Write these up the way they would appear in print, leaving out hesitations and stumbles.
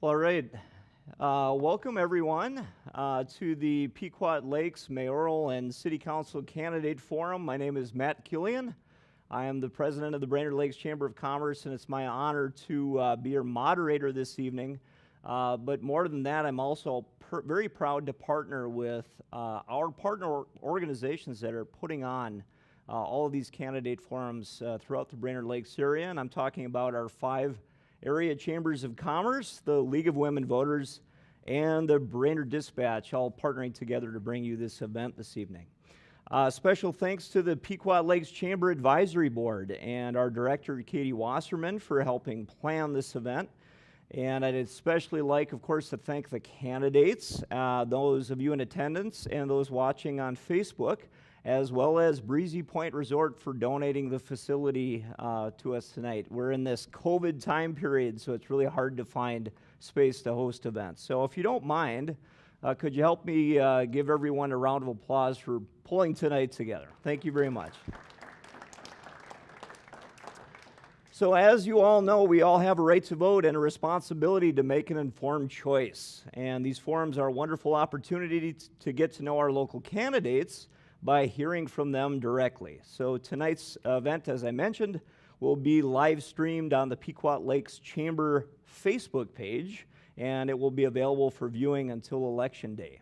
All right. Welcome, everyone, to the Pequot Lakes Mayoral and City Council Candidate Forum. My name is Matt Killian. I am the president of the Brainerd Lakes Chamber of Commerce, and it's my honor to be your moderator this evening. But more than that, I'm also very proud to partner with our partner organizations that are putting on all of these candidate forums throughout the Brainerd Lakes area. And I'm talking about our 5 area chambers of commerce, the League of Women Voters, and the Brainerd Dispatch, all partnering together to bring you this event this evening. Special thanks to the Pequot Lakes Chamber Advisory Board and our director, Katie Wasserman, for helping plan this event. And I'd especially like, of course, to thank the candidates, those of you in attendance and those watching on Facebook, as well as Breezy Point Resort for donating the facility to us tonight. We're in this COVID time period, so it's really hard to find space to host events. So if you don't mind, could you help me give everyone a round of applause for pulling tonight together? Thank you very much. So as you all know, we all have a right to vote and a responsibility to make an informed choice. And these forums are a wonderful opportunity to get to know our local candidates by hearing from them directly. So tonight's event, as I mentioned, will be live streamed on the Pequot Lakes Chamber Facebook page, and it will be available for viewing until Election Day.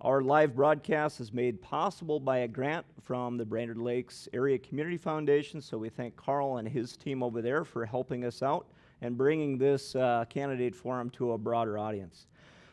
Our live broadcast is made possible by a grant from the Brainerd Lakes Area Community Foundation, so we thank Carl and his team over there for helping us out and bringing this candidate forum to a broader audience.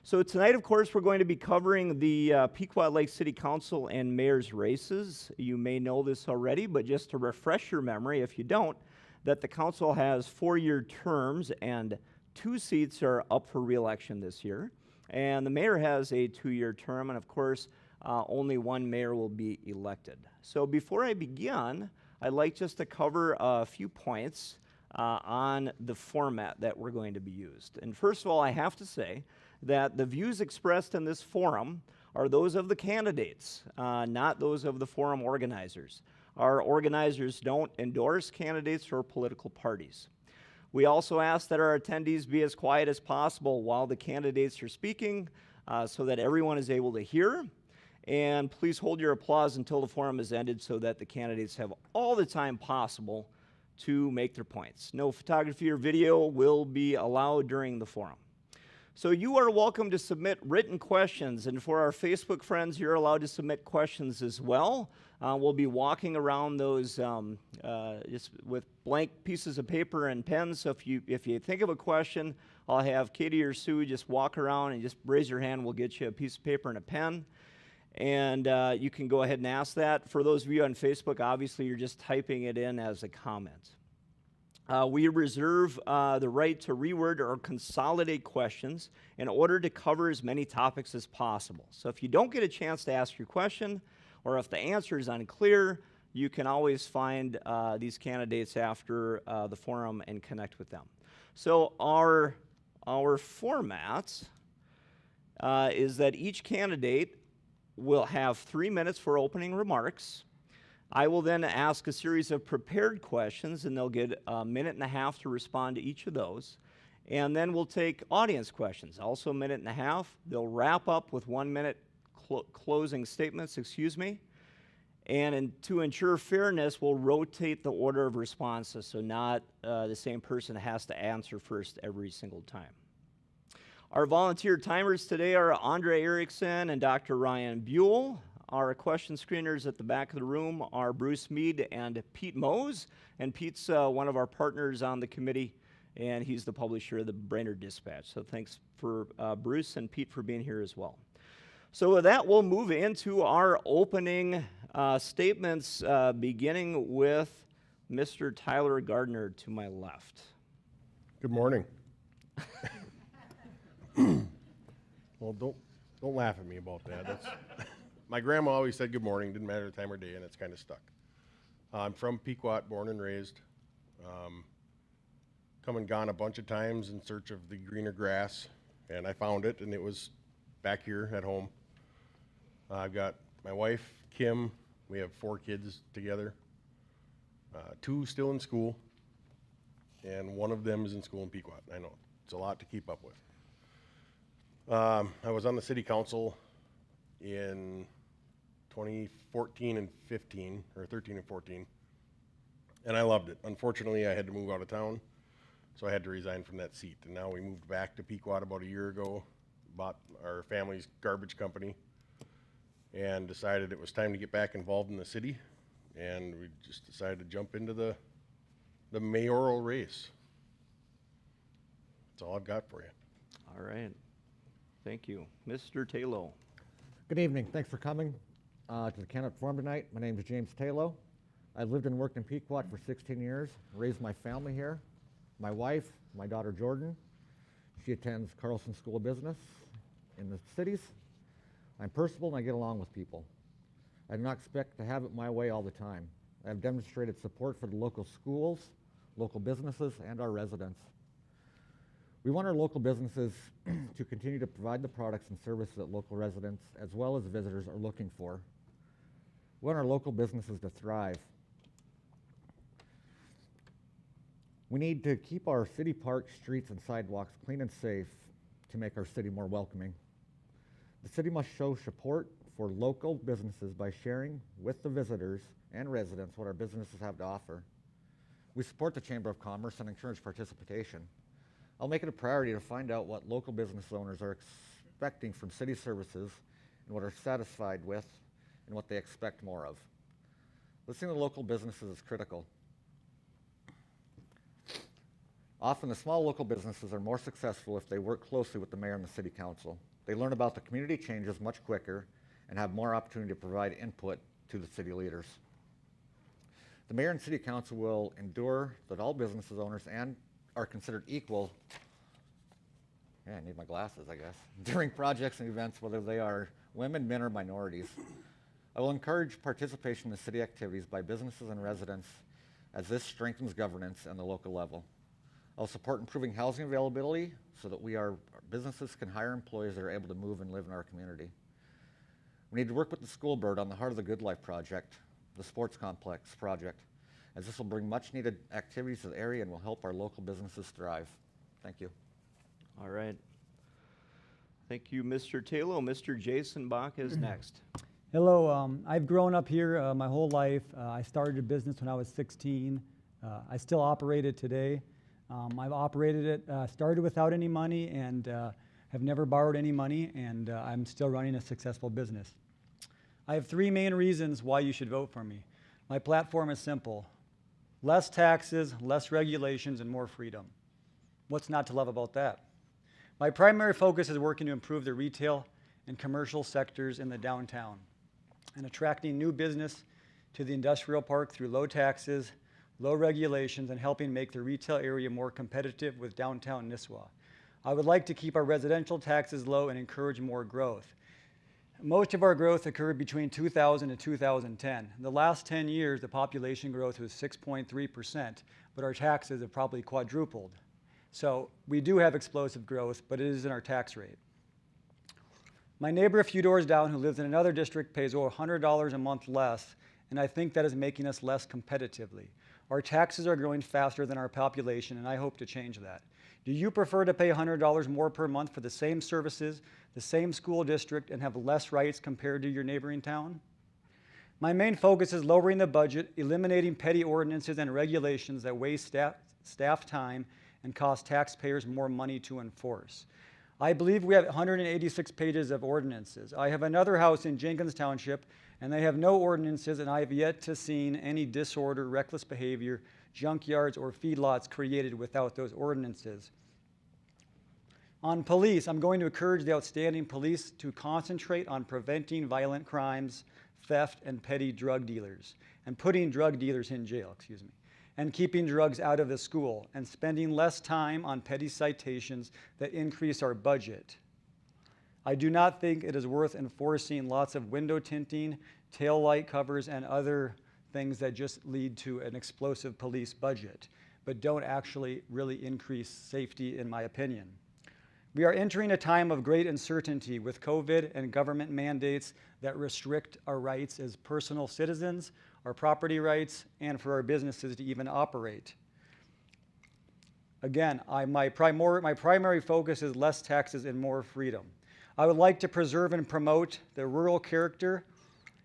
So tonight, of course, we're going to be covering the Pequot Lakes City Council and Mayor's races. You may know this already, but just to refresh your memory, if you don't, that the council has 4-year terms and 2 seats are up for re-election this year. And the mayor has a 2-year term, and of course, only one mayor will be elected. So before I begin, I'd like just to cover a few points on the format that we're going to be used. And first of all, I have to say that the views expressed in this forum are those of the candidates, not those of the forum organizers. Our organizers don't endorse candidates or political parties. We also ask that our attendees be as quiet as possible while the candidates are speaking so that everyone is able to hear. And please hold your applause until the forum is ended so that the candidates have all the time possible to make their points. No photography or video will be allowed during the forum. So you are welcome to submit written questions, and for our Facebook friends, you're allowed to submit questions as well. We'll be walking around those just with blank pieces of paper and pens, so if you think of a question, I'll have Katie or Sue just walk around and just raise your hand. We'll get you a piece of paper and a pen, and you can go ahead and ask that. For those of you on Facebook, obviously you're just typing it in as a comment. We reserve the right to reword or consolidate questions in order to cover as many topics as possible. So if you don't get a chance to ask your question, or if the answer is unclear, you can always find these candidates after the forum and connect with them. So our format is that each candidate will have 3 minutes for opening remarks. I will then ask a series of prepared questions, and they'll get 1.5 minutes to respond to each of those. And then we'll take audience questions, also 1.5 minutes. They'll wrap up with 1 minute closing statements, And to ensure fairness, we'll rotate the order of responses, so not the same person has to answer first every single time. Our volunteer timers today are Andre Erickson and Dr. Ryan Buell. Our question screeners at the back of the room are Bruce Mead and Pete Mose. And Pete's one of our partners on the committee, and he's the publisher of the Brainerd Dispatch. So thanks for Bruce and Pete for being here as well. So with that, we'll move into our opening statements, beginning with Mr. Tyler Gardner to my left. Good morning. Well, don't laugh at me about that. My grandma always said good morning, didn't matter the time or day, and it's kind of stuck. I'm from Pequot, born and raised. Come and gone a bunch of times in search of the greener grass, and I found it, and it was back here at home. I've got my wife, Kim. We have 4 kids together, 2 still in school, and one of them is in school in Pequot. I know, it's a lot to keep up with. I was on the city council in 2014 and 15, or 13 and 14, and I loved it. Unfortunately, I had to move out of town, so I had to resign from that seat. And now we moved back to Pequot about a year ago, bought our family's garbage company, and decided it was time to get back involved in the city. And we just decided to jump into the mayoral race. That's all I've got for you. All right. Thank you. Mr. Talo. Good evening. Thanks for coming to the candidate forum tonight. My name is James Talo. I've lived and worked in Pequot for 16 years, raised my family here. My wife, my daughter Jordan, she attends Carlson School of Business in the cities. I'm personable and I get along with people. I do not expect to have it my way all the time. I have demonstrated support for the local schools, local businesses, and our residents. We want our local businesses to continue to provide the products and services that local residents as well as visitors are looking for. We want our local businesses to thrive. We need to keep our city parks, streets, and sidewalks clean and safe to make our city more welcoming. The city must show support for local businesses by sharing with the visitors and residents what our businesses have to offer. We support the Chamber of Commerce and encourage participation. I'll make it a priority to find out what local business owners are expecting from city services and what are satisfied with and what they expect more of. Listening to local businesses is critical. Often the small local businesses are more successful if they work closely with the mayor and the city council. They learn about the community changes much quicker and have more opportunity to provide input to the city leaders. The mayor and city council will endure that all business owners are considered equal, I need my glasses, I guess, during projects and events, whether they are women, men, or minorities. I will encourage participation in the city activities by businesses and residents as this strengthens governance on the local level. I'll support improving housing availability so that our businesses can hire employees that are able to move and live in our community. We need to work with the school board on the Heart of the Good Life project, the sports complex project, as this will bring much needed activities to the area and will help our local businesses thrive. Thank you. All right. Thank you, Mr. Talo. Mr. Jason Bach is next. Hello, I've grown up here my whole life. I started a business when I was 16. I still operate it today. I've operated it, started without any money and have never borrowed any money, and I'm still running a successful business. I have three main reasons why you should vote for me. My platform is simple: less taxes, less regulations, and more freedom. What's not to love about that? My primary focus is working to improve the retail and commercial sectors in the downtown and attracting new business to the industrial park through low taxes, low regulations, and helping make the retail area more competitive with downtown Nisswa. I would like to keep our residential taxes low and encourage more growth. Most of our growth occurred between 2000 and 2010. In the last 10 years, the population growth was 6.3%, but our taxes have probably quadrupled. So we do have explosive growth, but it isn't our tax rate. My neighbor a few doors down who lives in another district pays over $100 a month less, and I think that is making us less competitively. Our taxes are growing faster than our population, and I hope to change that. Do you prefer to pay $100 more per month for the same services, the same school district, and have less rights compared to your neighboring town? My main focus is lowering the budget, eliminating petty ordinances and regulations that waste staff time and cost taxpayers more money to enforce. I believe we have 186 pages of ordinances. I have another house in Jenkins Township, and they have no ordinances, and I have yet to see any disorder, reckless behavior, junkyards, or feedlots created without those ordinances. On police, I'm going to encourage the outstanding police to concentrate on preventing violent crimes, theft, and petty drug dealers, and putting drug dealers in jail, and keeping drugs out of the school, and spending less time on petty citations that increase our budget. I do not think it is worth enforcing lots of window tinting, tail light covers, and other things that just lead to an explosive police budget, but don't actually really increase safety, in my opinion. We are entering a time of great uncertainty with COVID and government mandates that restrict our rights as personal citizens, our property rights, and for our businesses to even operate. Again, my primary focus is less taxes and more freedom. I would like to preserve and promote the rural character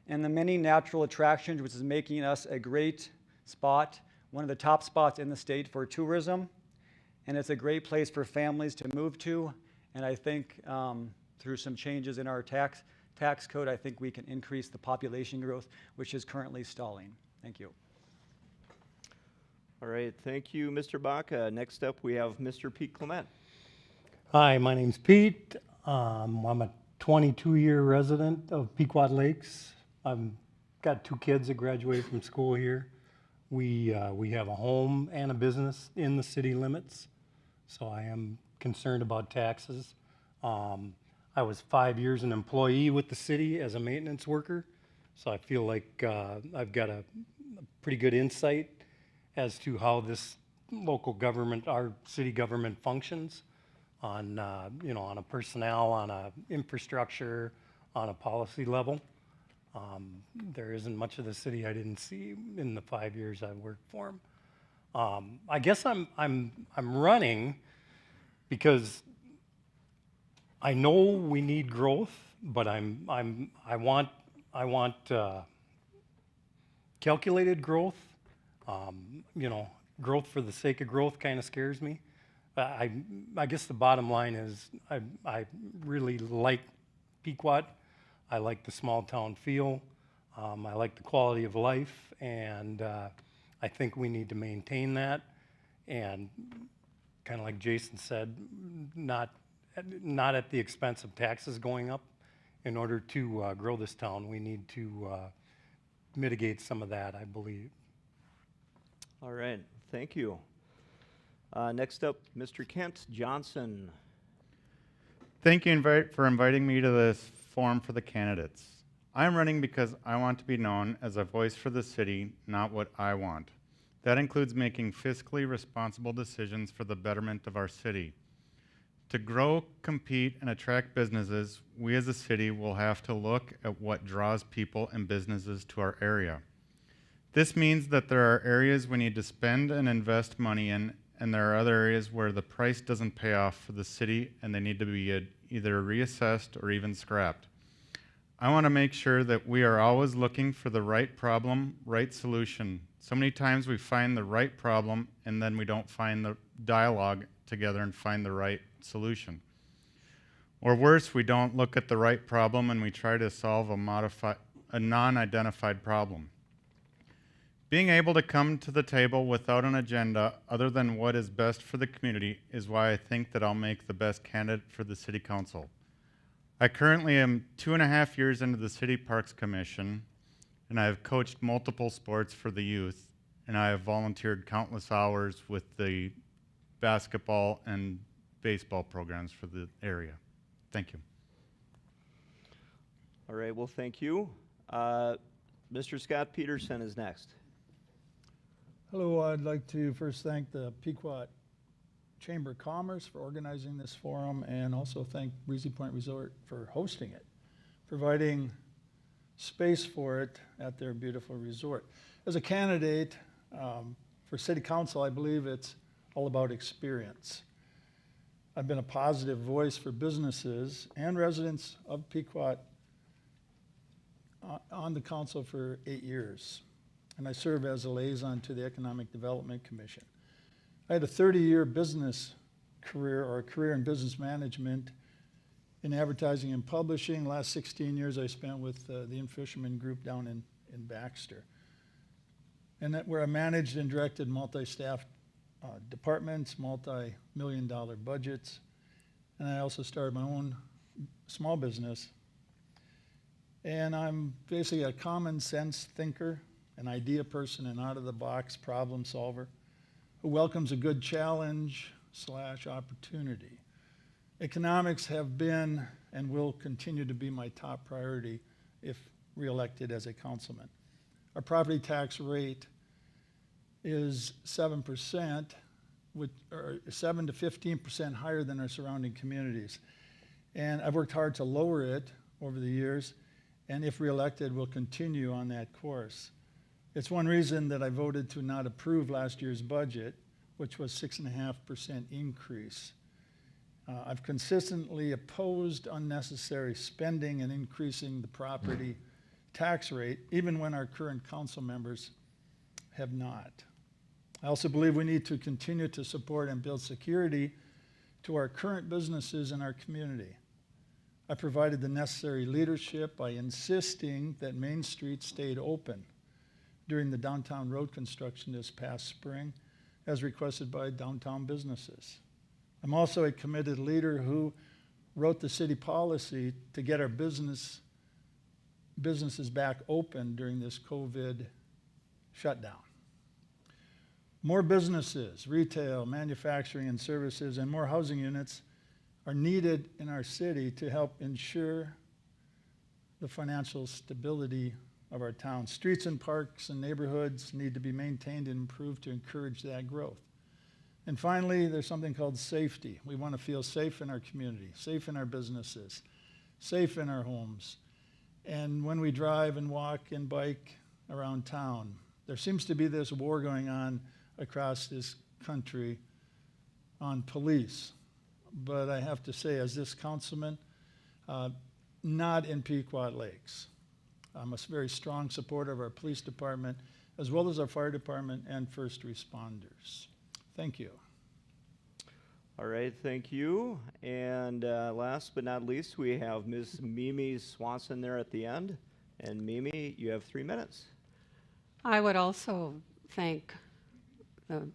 and the many natural attractions, which is making us a great spot, one of the top spots in the state for tourism. And it's a great place for families to move to. And I think through some changes in our tax code, I think we can increase the population growth, which is currently stalling. Thank you. All right, thank you, Mr. Baca. Next up, we have Mr. Pete Clement. Hi, my name's Pete. I'm a 22-year resident of Pequot Lakes. I've got 2 kids that graduated from school here. We have a home and a business in the city limits, so I am concerned about taxes. I was 5 years an employee with the city as a maintenance worker, so I feel like I've got a pretty good insight as to how this local government, our city government functions on, on a personnel, on a infrastructure, on a policy level. There isn't much of the city I didn't see in the 5 years I worked for them. I guess I'm running because I know we need growth, but I want calculated growth. Growth for the sake of growth kind of scares me. I guess the bottom line is I really like Pequot. I like the small town feel. I like the quality of life, and I think we need to maintain that. And kind of like Jason said, not at the expense of taxes going up. In order to grow this town, we need to mitigate some of that, I believe. All right, thank you. Next up, Mr. Kent Johnson. Thank you for inviting me to this forum for the candidates. I'm running because I want to be known as a voice for the city, not what I want. That includes making fiscally responsible decisions for the betterment of our city. To grow, compete, and attract businesses, we as a city will have to look at what draws people and businesses to our area. This means that there are areas we need to spend and invest money in, and there are other areas where the price doesn't pay off for the city and they need to be either reassessed or even scrapped. I want to make sure that we are always looking for the right problem, right solution. So many times we find the right problem and then we don't find the dialogue together and find the right solution. Or worse, we don't look at the right problem and we try to solve a non-identified problem. Being able to come to the table without an agenda other than what is best for the community is why I think that I'll make the best candidate for the City Council. I currently am 2.5 years into the City Parks Commission, and I have coached multiple sports for the youth, and I have volunteered countless hours with the basketball and baseball programs for the area. Thank you. All right, well, thank you. Mr. Scott Peterson is next. Hello, I'd like to first thank the Pequot Chamber of Commerce for organizing this forum and also thank Breezy Point Resort for hosting it, providing space for it at their beautiful resort. As a candidate for City Council, I believe it's all about experience. I've been a positive voice for businesses and residents of Pequot on the council for 8 years. And I serve as a liaison to the Economic Development Commission. I had a 30-year business career, or a career in business management in advertising and publishing. Last 16 years I spent with the Fisherman Group down in Baxter. And where I managed and directed multi-staff departments, multi-million-dollar budgets. And I also started my own small business. And I'm basically a common sense thinker, an idea person, an out-of-the-box problem solver who welcomes a good challenge/opportunity. Economics have been and will continue to be my top priority if reelected as a councilman. Our property tax rate is 7%, or 7 to 15% higher than our surrounding communities. And I've worked hard to lower it over the years, and if reelected, will continue on that course. It's one reason that I voted to not approve last year's budget, which was 6.5% increase. I've consistently opposed unnecessary spending and increasing the property tax rate, even when our current council members have not. I also believe we need to continue to support and build security to our current businesses in our community. I provided the necessary leadership by insisting that Main Street stayed open during the downtown road construction this past spring, as requested by downtown businesses. I'm also a committed leader who wrote the city policy to get our businesses back open during this COVID shutdown. More businesses, retail, manufacturing, and services, and more housing units are needed in our city to help ensure the financial stability of our town. Streets and parks and neighborhoods need to be maintained and improved to encourage that growth. And finally, there's something called safety. We want to feel safe in our community, safe in our businesses, safe in our homes. And when we drive and walk and bike around town, there seems to be this war going on across this country on police. But I have to say, as this councilman, not in Pequot Lakes. I'm a very strong supporter of our police department, as well as our fire department and first responders. Thank you. All right, thank you. And last but not least, we have Ms. Mimi Swanson there at the end. And Mimi, you have 3 minutes. I would also thank the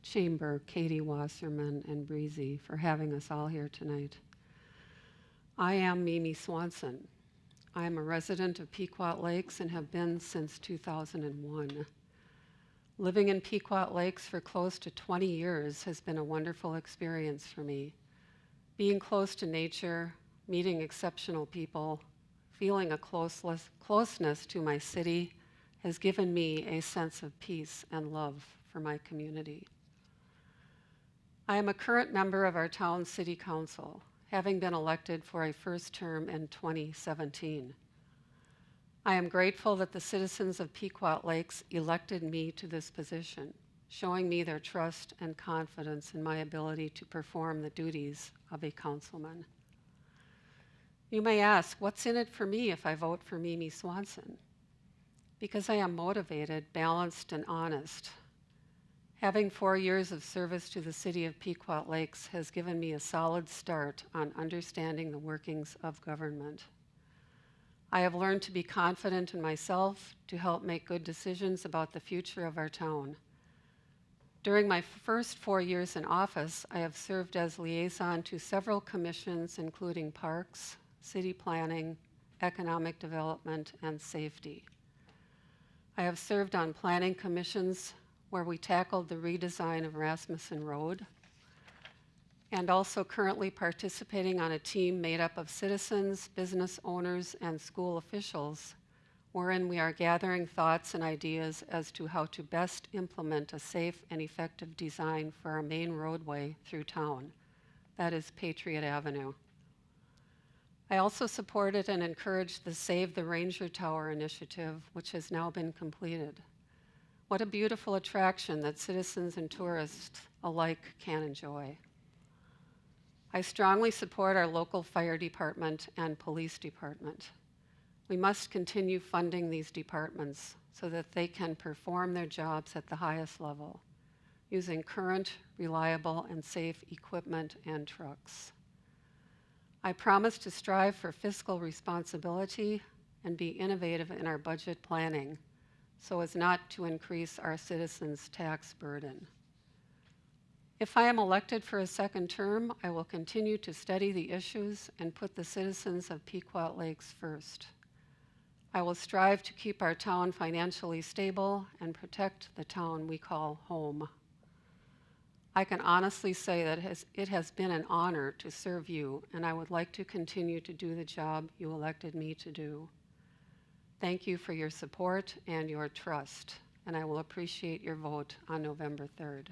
Chamber, Katie Wasserman and Breezy, for having us all here tonight. I am Mimi Swanson. I am a resident of Pequot Lakes and have been since 2001. Living in Pequot Lakes for close to 20 years has been a wonderful experience for me. Being close to nature, meeting exceptional people, feeling a closeness to my city has given me a sense of peace and love for my community. I am a current member of our town city council, having been elected for a first term in 2017. I am grateful that the citizens of Pequot Lakes elected me to this position, showing me their trust and confidence in my ability to perform the duties of a councilman. You may ask, what's in it for me if I vote for Mimi Swanson? Because I am motivated, balanced, and honest. Having 4 years of service to the city of Pequot Lakes has given me a solid start on understanding the workings of government. I have learned to be confident in myself to help make good decisions about the future of our town. During my first 4 years in office, I have served as liaison to several commissions, including Parks, City Planning, Economic Development, and Safety. I have served on planning commissions where we tackled the redesign of Rasmussen Road, and also currently participating on a team made up of citizens, business owners, and school officials, wherein we are gathering thoughts and ideas as to how to best implement a safe and effective design for our main roadway through town. That is Patriot Avenue. I also supported and encouraged the Save the Ranger Tower initiative, which has now been completed. What a beautiful attraction that citizens and tourists alike can enjoy. I strongly support our local fire department and police department. We must continue funding these departments so that they can perform their jobs at the highest level, using current, reliable, and safe equipment and trucks. I promise to strive for fiscal responsibility and be innovative in our budget planning so as not to increase our citizens' tax burden. If I am elected for a second term, I will continue to study the issues and put the citizens of Pequot Lakes first. I will strive to keep our town financially stable and protect the town we call home. I can honestly say that it has been an honor to serve you, and I would like to continue to do the job you elected me to do. Thank you for your support and your trust, and I will appreciate your vote on November 3rd.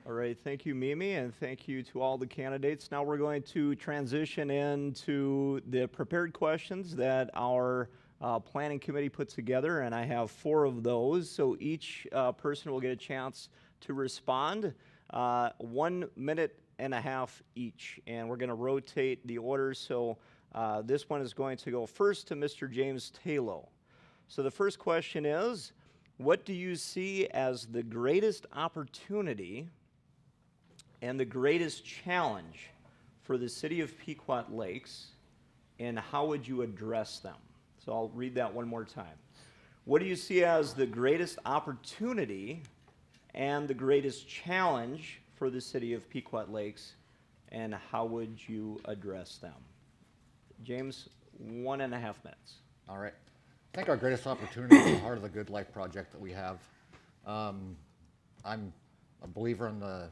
All right, thank you, Mimi, and thank you to all the candidates. Now we're going to transition into the prepared questions that our planning committee put together, and I have 4 of those, so each person will get a chance to respond. 1 minute and a half each. And we're going to rotate the orders. So this one is going to go first to Mr. James Taylor. So the first question is, what do you see as the greatest opportunity and the greatest challenge for the city of Pequot Lakes, and how would you address them? So I'll read that one more time. What do you see as the greatest opportunity and the greatest challenge for the city of Pequot Lakes, and how would you address them? James, 1.5 minutes. All right. I think our greatest opportunity is the Heart of the Good Life project that we have. I'm a believer in the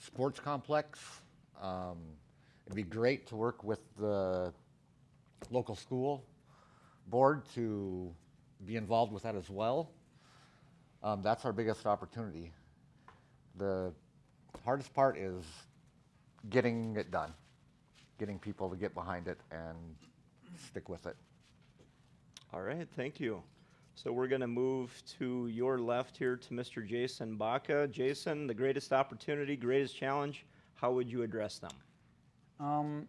sports complex. It'd be great to work with the local school board to be involved with that as well. That's our biggest opportunity. The hardest part is getting it done, getting people to get behind it and stick with it. All right, thank you. So we're going to move to your left here to Mr. Jason Baca. Jason, the greatest opportunity, greatest challenge, how would you address them?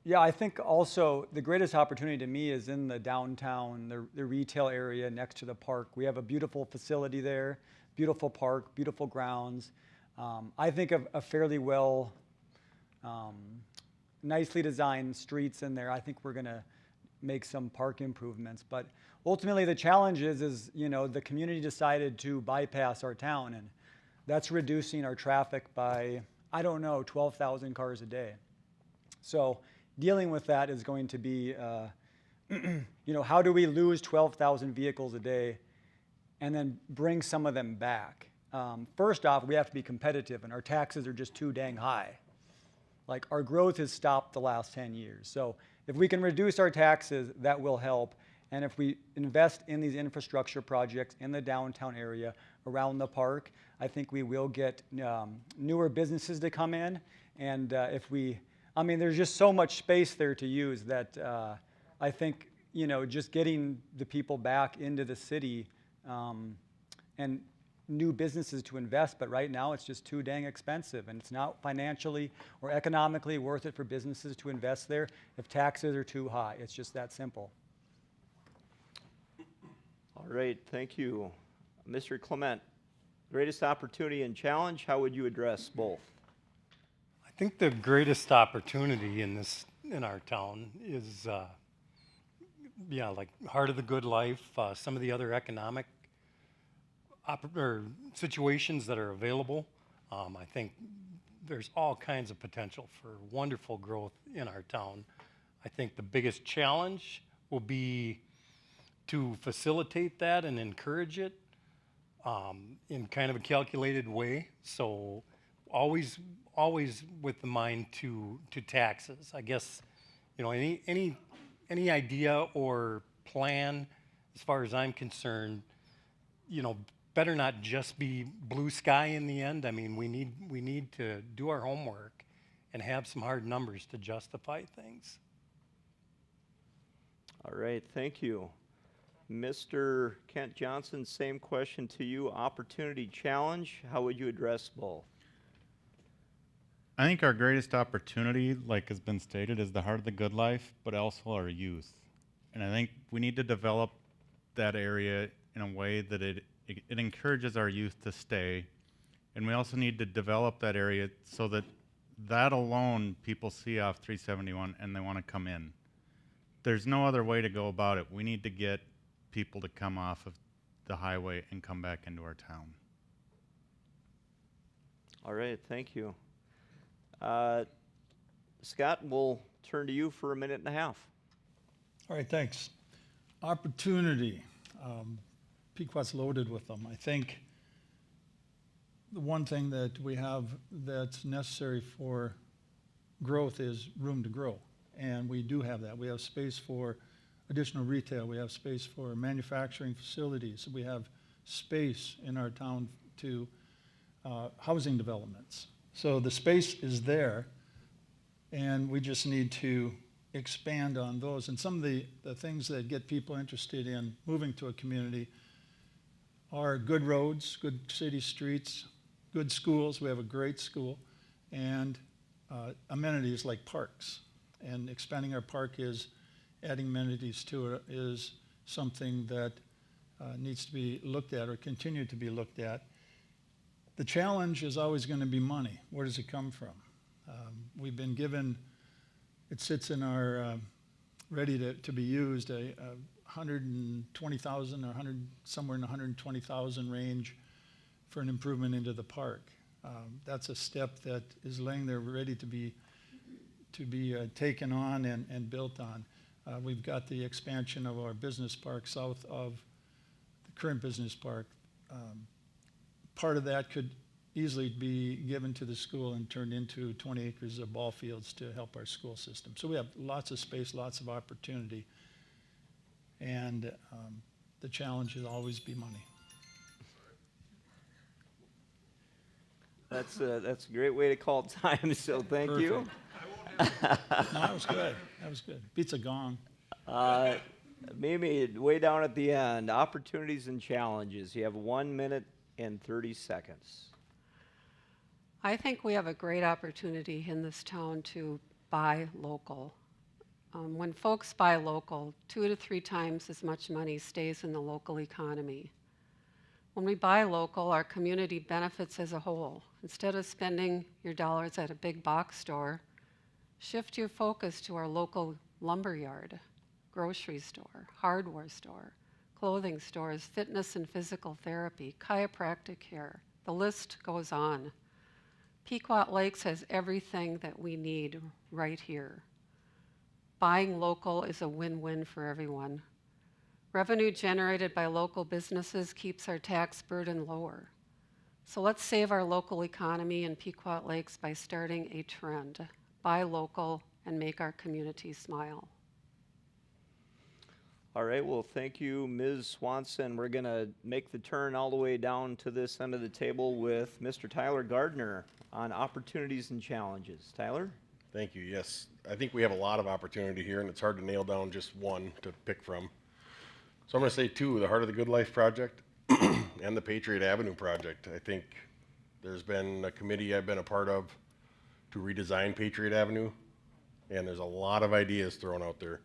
Yeah, I think also the greatest opportunity to me is in the downtown, the retail area next to the park. We have a beautiful facility there, beautiful park, beautiful grounds. I think of a fairly well, nicely designed streets in there. I think we're going to make some park improvements. But ultimately the challenge is the community decided to bypass our town, and that's reducing our traffic by, 12,000 cars a day. So dealing with that is going to be, how do we lose 12,000 vehicles a day and then bring some of them back? First off, we have to be competitive, and our taxes are just too dang high. Like, our growth has stopped the last 10 years. So if we can reduce our taxes, that will help. And if we invest in these infrastructure projects in the downtown area around the park, I think we will get newer businesses to come in. And there's just so much space there to use that I think, just getting the people back into the city and new businesses to invest, but right now it's just too dang expensive, and it's not financially or economically worth it for businesses to invest there if taxes are too high. It's just that simple. All right, thank you. Mr. Clement, greatest opportunity and challenge, how would you address both? I think the greatest opportunity in our town is, like Heart of the Good Life, some of the other economic situations that are available. I think there's all kinds of potential for wonderful growth in our town. I think the biggest challenge will be to facilitate that and encourage it in kind of a calculated way. So always with the mind to taxes. I guess, any idea or plan, as far as I'm concerned, better not just be blue sky in the end. I mean, we need to do our homework and have some hard numbers to justify things. All right, thank you. Mr. Kent Johnson, same question to you. Opportunity, challenge, how would you address both? I think our greatest opportunity, like has been stated, is the Heart of the Good Life, but also our youth. And I think we need to develop that area in a way that it encourages our youth to stay. And we also need to develop that area so that alone people see off 371 and they want to come in. There's no other way to go about it. We need to get people to come off of the highway and come back into our town. All right, thank you. Scott, we'll turn to you for 1.5 minutes. All right, thanks. Opportunity. Pequot's loaded with them. I think the one thing that we have that's necessary for growth is room to grow. And we do have that. We have space for additional retail. We have space for manufacturing facilities. We have space in our town to housing developments. So the space is there, and we just need to expand on those. And some of the things that get people interested in moving to a community are good roads, good city streets, good schools. We have a great school. and amenities like parks. And expanding our park is, adding amenities to it is something that needs to be looked at or continue to be looked at. The challenge is always going to be money. Where does it come from? We've been given, it sits in our ready to be used, a 120,000 or 100, somewhere in the 120,000 range for an improvement into the park. That's a step that is laying there ready to be taken on and built on. We've got the expansion of our business park south of the current business park. Part of that could easily be given to the school and turned into 20 acres of ball fields to help our school system. So we have lots of space, lots of opportunity, and the challenge will always be money. That's a great way to call time, so thank you. No, that was good. That was good. Beats a gong. Mimi, way down at the end, opportunities and challenges. You have 1 minute and 30 seconds. I think we have a great opportunity in this town to buy local. When folks buy local, 2 to 3 times as much money stays in the local economy. When we buy local, our community benefits as a whole. Instead of spending your dollars at a big box store, shift your focus to our local lumberyard, grocery store, hardware store, clothing stores, fitness and physical therapy, chiropractic care. The list goes on. Pequot Lakes has everything that we need right here. Buying local is a win-win for everyone. Revenue generated by local businesses keeps our tax burden lower. So let's save our local economy in Pequot Lakes by starting a trend. Buy local and make our community smile. All right, well, thank you, Ms. Swanson. We're going to make the turn all the way down to this end of the table with Mr. Tyler Gardner on opportunities and challenges. Tyler? Thank you. Yes, I think we have a lot of opportunity here, and it's hard to nail down just one to pick from. So I'm going to say two, the Heart of the Good Life project and the Patriot Avenue project. I think there's been a committee I've been a part of to redesign Patriot Avenue, and there's a lot of ideas thrown out there.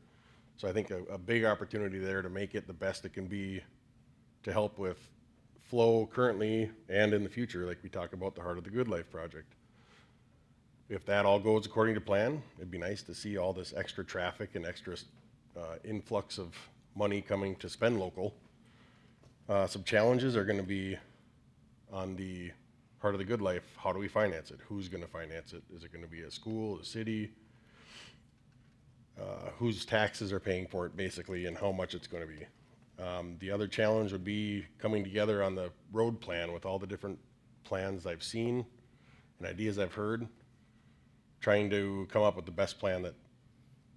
So I think a big opportunity there to make it the best it can be to help with flow currently and in the future, like we talk about the Heart of the Good Life project. If that all goes according to plan, it'd be nice to see all this extra traffic and extra influx of money coming to spend local. Some challenges are going to be on the Heart of the Good Life. How do we finance it? Who's going to finance it? Is it going to be a school, a city? Whose taxes are paying for it, basically, and how much it's going to be. The other challenge would be coming together on the road plan with all the different plans I've seen and ideas I've heard, trying to come up with the best plan that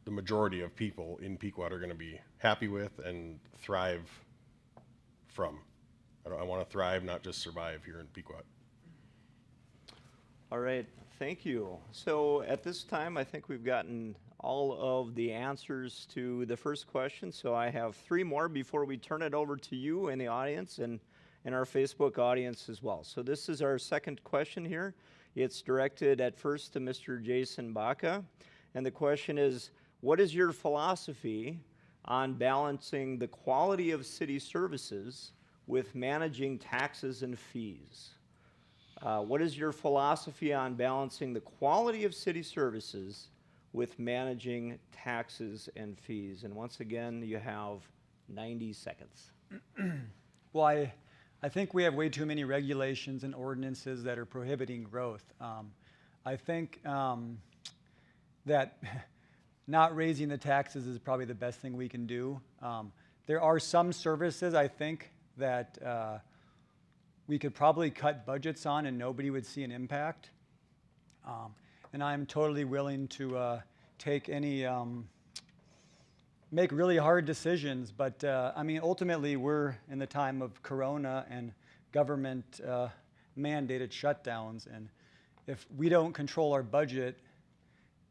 the majority of people in Pequot are going to be happy with and thrive from. I want to thrive, not just survive here in Pequot. All right, thank you. So at this time, I think we've gotten all of the answers to the first question. So I have 3 more before we turn it over to you in the audience and our Facebook audience as well. So this is our second question here. It's directed at first to Mr. Jason Baca. And the question is, what is your philosophy on balancing the quality of city services with managing taxes and fees? What is your philosophy on balancing the quality of city services with managing taxes and fees? And once again, you have 90 seconds. Well, I think we have way too many regulations and ordinances that are prohibiting growth. I think that not raising the taxes is probably the best thing we can do. There are some services, I think, that we could probably cut budgets on and nobody would see an impact. And I'm totally willing to take any, make really hard decisions. But I mean, ultimately, we're in the time of Corona and government mandated shutdowns. And if we don't control our budget,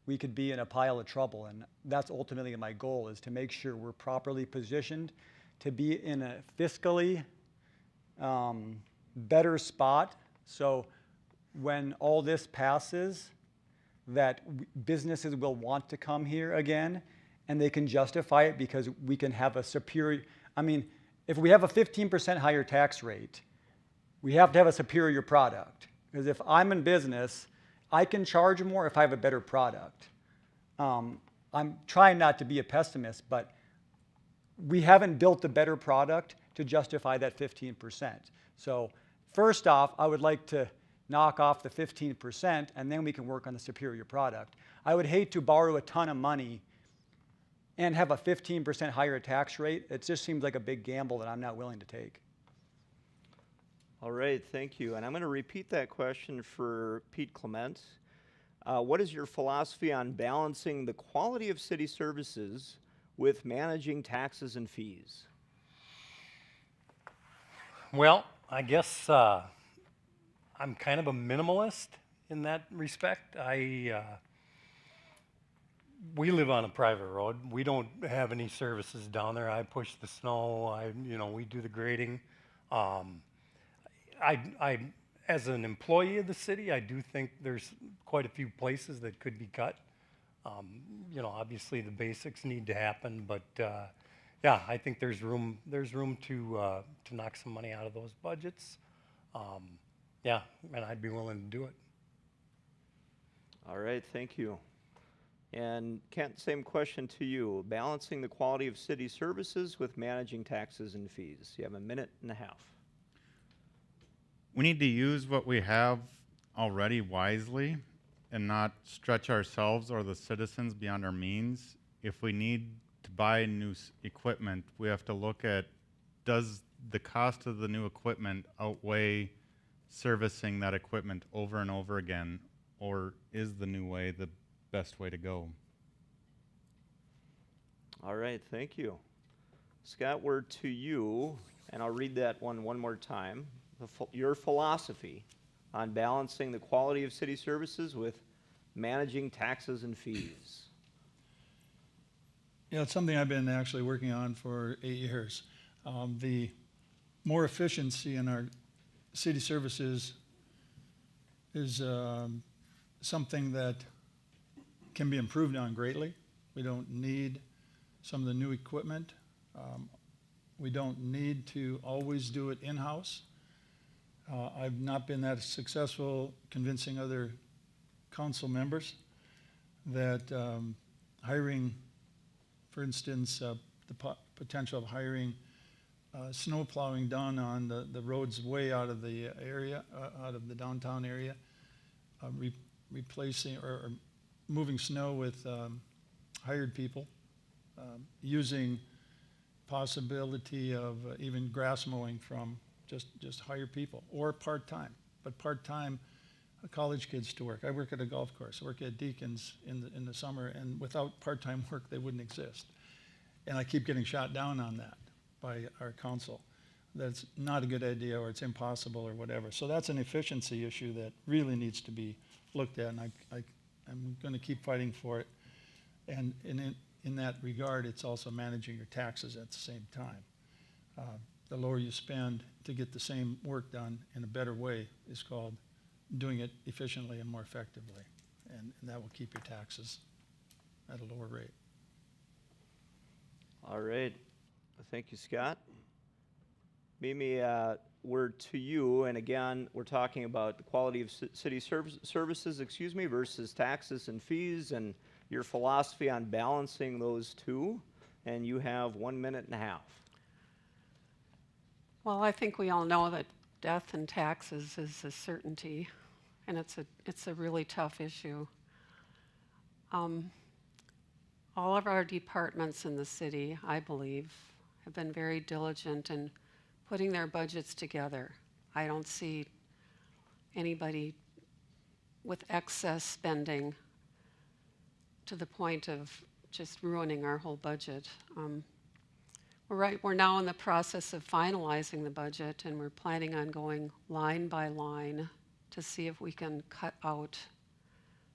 we could be in a pile of trouble. And that's ultimately my goal, is to make sure we're properly positioned to be in a fiscally better spot. So when all this passes, that businesses will want to come here again, and they can justify it because we can have a superior, I mean, if we have a 15% higher tax rate, we have to have a superior product. Because if I'm in business, I can charge more if I have a better product. I'm trying not to be a pessimist, but we haven't built a better product to justify that 15%. So first off, I would like to knock off the 15%, and then we can work on the superior product. I would hate to borrow a ton of money and have a 15% higher tax rate. It just seems like a big gamble that I'm not willing to take. All right, thank you. And I'm going to repeat that question for Pete Clement. What is your philosophy on balancing the quality of city services with managing taxes and fees? Well, I guess I'm kind of a minimalist in that respect. We live on a private road. We don't have any services down there. I push the snow. We do the grading. As an employee of the city, I do think there's quite a few places that could be cut. Obviously the basics need to happen, but yeah, I think there's room to knock some money out of those budgets. Yeah, and I'd be willing to do it. All right, thank you. And Kent, same question to you. Balancing the quality of city services with managing taxes and fees. You have a minute and a half. We need to use what we have already wisely and not stretch ourselves or the citizens beyond our means. If we need to buy new equipment, we have to look at, does the cost of the new equipment outweigh servicing that equipment over and over again, or is the new way the best way to go? All right, thank you. Scott, we're to you, and I'll read that one more time. Your philosophy on balancing the quality of city services with managing taxes and fees. Yeah, it's something I've been actually working on for 8 years. The more efficiency in our city services is something that can be improved on greatly. We don't need some of the new equipment. We don't need to always do it in-house. I've not been that successful convincing other council members that hiring, for instance, the potential of hiring snow plowing done on the roads way out of the area, out of the downtown area, replacing or moving snow with hired people, using possibility of even grass mowing from just hire people, or part-time. But part-time, college kids to work. I work at a golf course. I work at Deacon's in the summer, and without part-time work, they wouldn't exist. And I keep getting shot down on that by our council. That's not a good idea, or it's impossible, or whatever. So that's an efficiency issue that really needs to be looked at, and I'm going to keep fighting for it. And in that regard, it's also managing your taxes at the same time. The lower you spend to get the same work done in a better way is called doing it efficiently and more effectively. And that will keep your taxes at a lower rate. All right. Thank you, Scott. Mimi, word to you. And again, we're talking about the quality of city services, versus taxes and fees, and your philosophy on balancing those two. And you have 1 minute and a half. Well, I think we all know that death and taxes is a certainty, and it's a really tough issue. All of our departments in the city, I believe, have been very diligent in putting their budgets together. I don't see anybody with excess spending to the point of just ruining our whole budget. We're now in the process of finalizing the budget, and we're planning on going line by line to see if we can cut out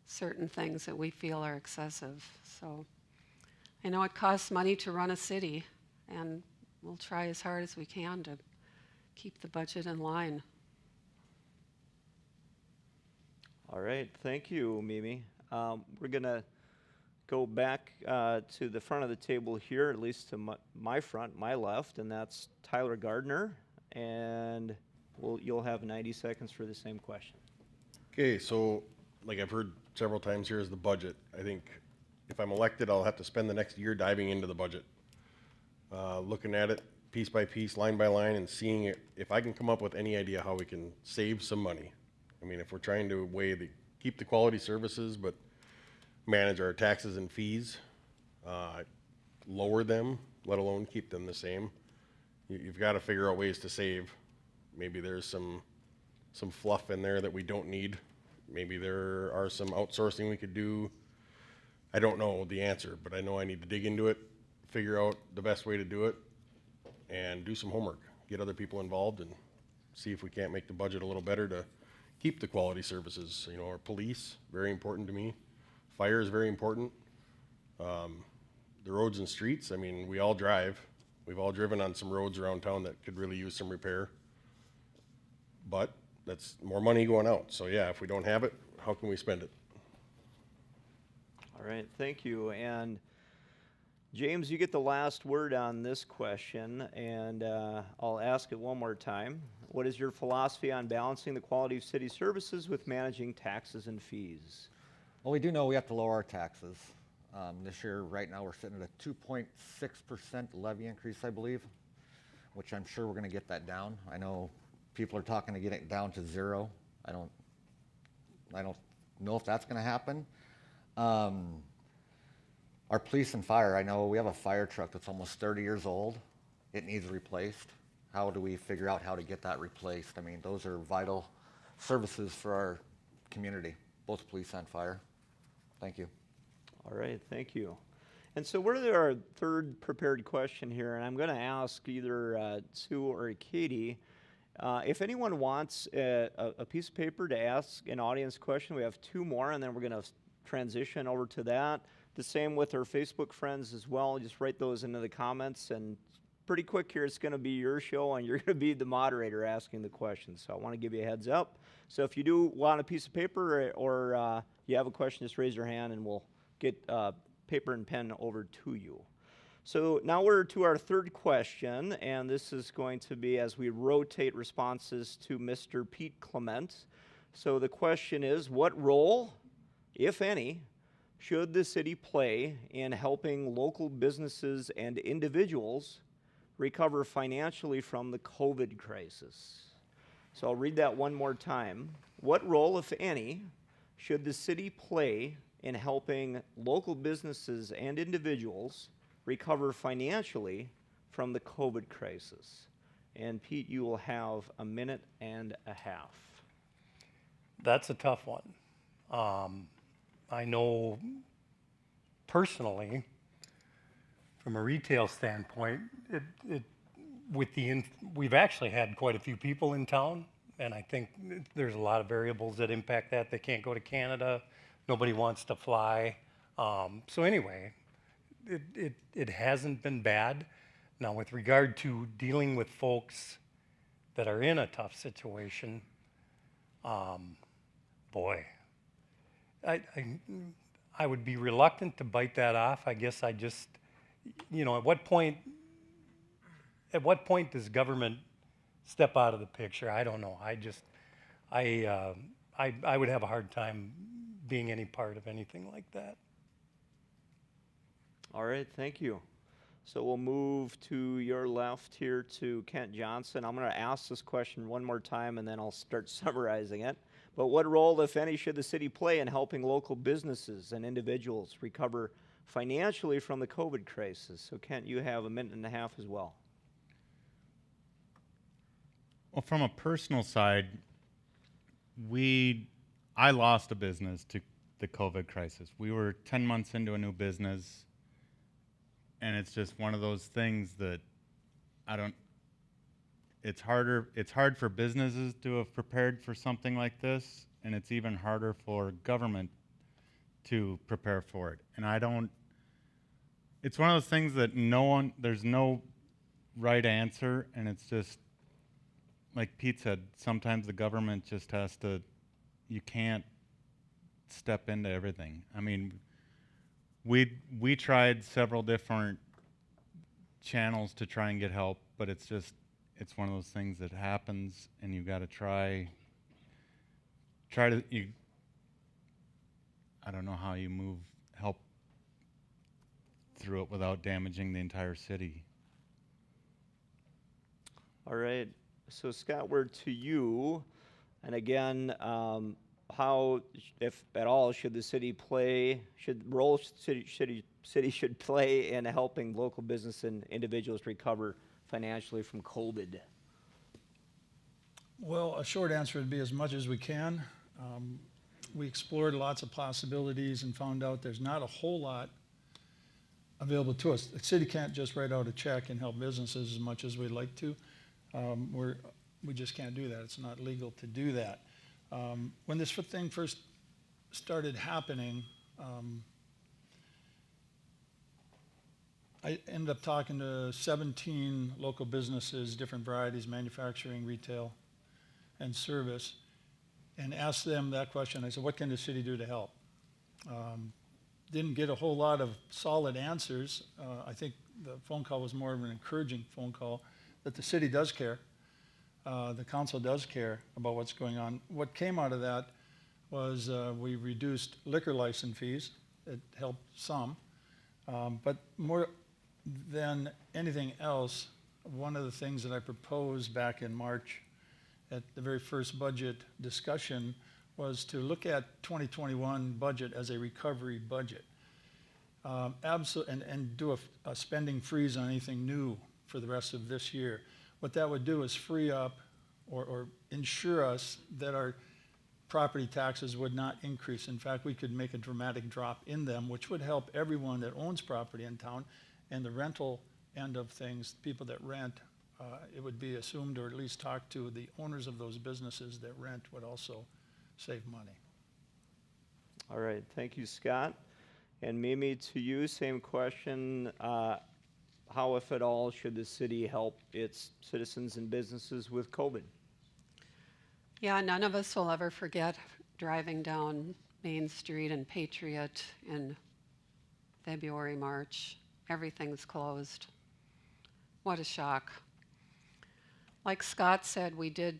certain things that we feel are excessive. So I know it costs money to run a city, and we'll try as hard as we can to keep the budget in line. All right, thank you, Mimi. We're going to go back to the front of the table here, at least to my front, my left, and that's Tyler Gardner. And you'll have 90 seconds for the same question. Okay, so like I've heard several times here is the budget. I think if I'm elected, I'll have to spend the next year diving into the budget, looking at it piece by piece, line by line, and seeing if I can come up with any idea how we can save some money. I mean, if we're trying to keep the quality services, but manage our taxes and fees, lower them, let alone keep them the same. You've got to figure out ways to save. Maybe there's some fluff in there that we don't need. Maybe there are some outsourcing we could do. I don't know the answer, but I know I need to dig into it, figure out the best way to do it, and do some homework. Get other people involved and see if we can't make the budget a little better to keep the quality services. You know, our police, very important to me. Fire is very important. The roads and streets, I mean, we all drive. We've all driven on some roads around town that could really use some repair. But that's more money going out. So yeah, if we don't have it, how can we spend it? All right, thank you. And James, you get the last word on this question, and I'll ask it one more time. What is your philosophy on balancing the quality of city services with managing taxes and fees? Well, we do know we have to lower our taxes. This year, right now, we're sitting at a 2.6% levy increase, I believe, which I'm sure we're going to get that down. I know people are talking to get it down to 0. I don't know if that's going to happen. Our police and fire, I know we have a fire truck that's almost 30 years old. It needs replaced. How do we figure out how to get that replaced? I mean, those are vital services for our community, both police and fire. Thank you. All right, thank you. And so we're to our third prepared question here, and I'm going to ask either Sue or Katie, if anyone wants a piece of paper to ask an audience question. We have 2 more, and then we're going to transition over to that. The same with our Facebook friends as well. Just write those into the comments, and pretty quick here, it's going to be your show, and you're going to be the moderator asking the questions. So I want to give you a heads up. So if you do want a piece of paper or you have a question, just raise your hand, and we'll get paper and pen over to you. So now we're to our third question, and this is going to be as we rotate responses to Mr. Pete Clement. So the question is, what role, if any, should the city play in helping local businesses and individuals recover financially from the COVID crisis? So I'll read that one more time. What role, if any, should the city play in helping local businesses and individuals recover financially from the COVID crisis? And Pete, you will have 1.5 minutes. That's a tough one. I know personally, from a retail standpoint, we've actually had quite a few people in town, and I think there's a lot of variables that impact that. They can't go to Canada. Nobody wants to fly. So anyway, it hasn't been bad. Now, with regard to dealing with folks that are in a tough situation, boy, I would be reluctant to bite that off. I guess I just, at what point does government step out of the picture? I don't know. I would have a hard time being any part of anything like that. All right, thank you. So we'll move to your left here to Kent Johnson. I'm going to ask this question one more time, and then I'll start summarizing it. But what role, if any, should the city play in helping local businesses and individuals recover financially from the COVID crisis? So Kent, you have 1.5 minutes as well. Well, from a personal side, I lost a business to the COVID crisis. We were 10 months into a new business, and it's just one of those things that it's hard for businesses to have prepared for something like this, and it's even harder for government to prepare for it. And it's one of those things that there's no right answer, and it's just, like Pete said, sometimes the government just has to, you can't step into everything. I mean, we tried several different channels to try and get help, but it's one of those things that happens, and you've got to try to I don't know how you help through it without damaging the entire city. All right. So Scott, we're to you. And again, how, if at all, should the city play, city should play in helping local business and individuals recover financially from COVID? Well, a short answer would be as much as we can. We explored lots of possibilities and found out there's not a whole lot available to us. The city can't just write out a check and help businesses as much as we'd like to. We just can't do that. It's not legal to do that. When this thing first started happening, I ended up talking to 17 local businesses, different varieties, manufacturing, retail, and service, and asked them that question. I said, what can the city do to help? Didn't get a whole lot of solid answers. I think the phone call was more of an encouraging phone call that the city does care. The council does care about what's going on. What came out of that was we reduced liquor license fees. It helped some. But more than anything else, one of the things that I proposed back in March at the very first budget discussion was to look at 2021 budget as a recovery budget. And do a spending freeze on anything new for the rest of this year. What that would do is free up or ensure us that our property taxes would not increase. In fact, we could make a dramatic drop in them, which would help everyone that owns property in town, and the rental end of things, people that rent, it would be assumed, or at least talk to the owners of those businesses that rent would also save money. All right, thank you, Scott. And Mimi, to you, same question. How, if at all, should the city help its citizens and businesses with COVID? Yeah, none of us will ever forget driving down Main Street and Patriot in February, March. Everything's closed. What a shock. Like Scott said, we did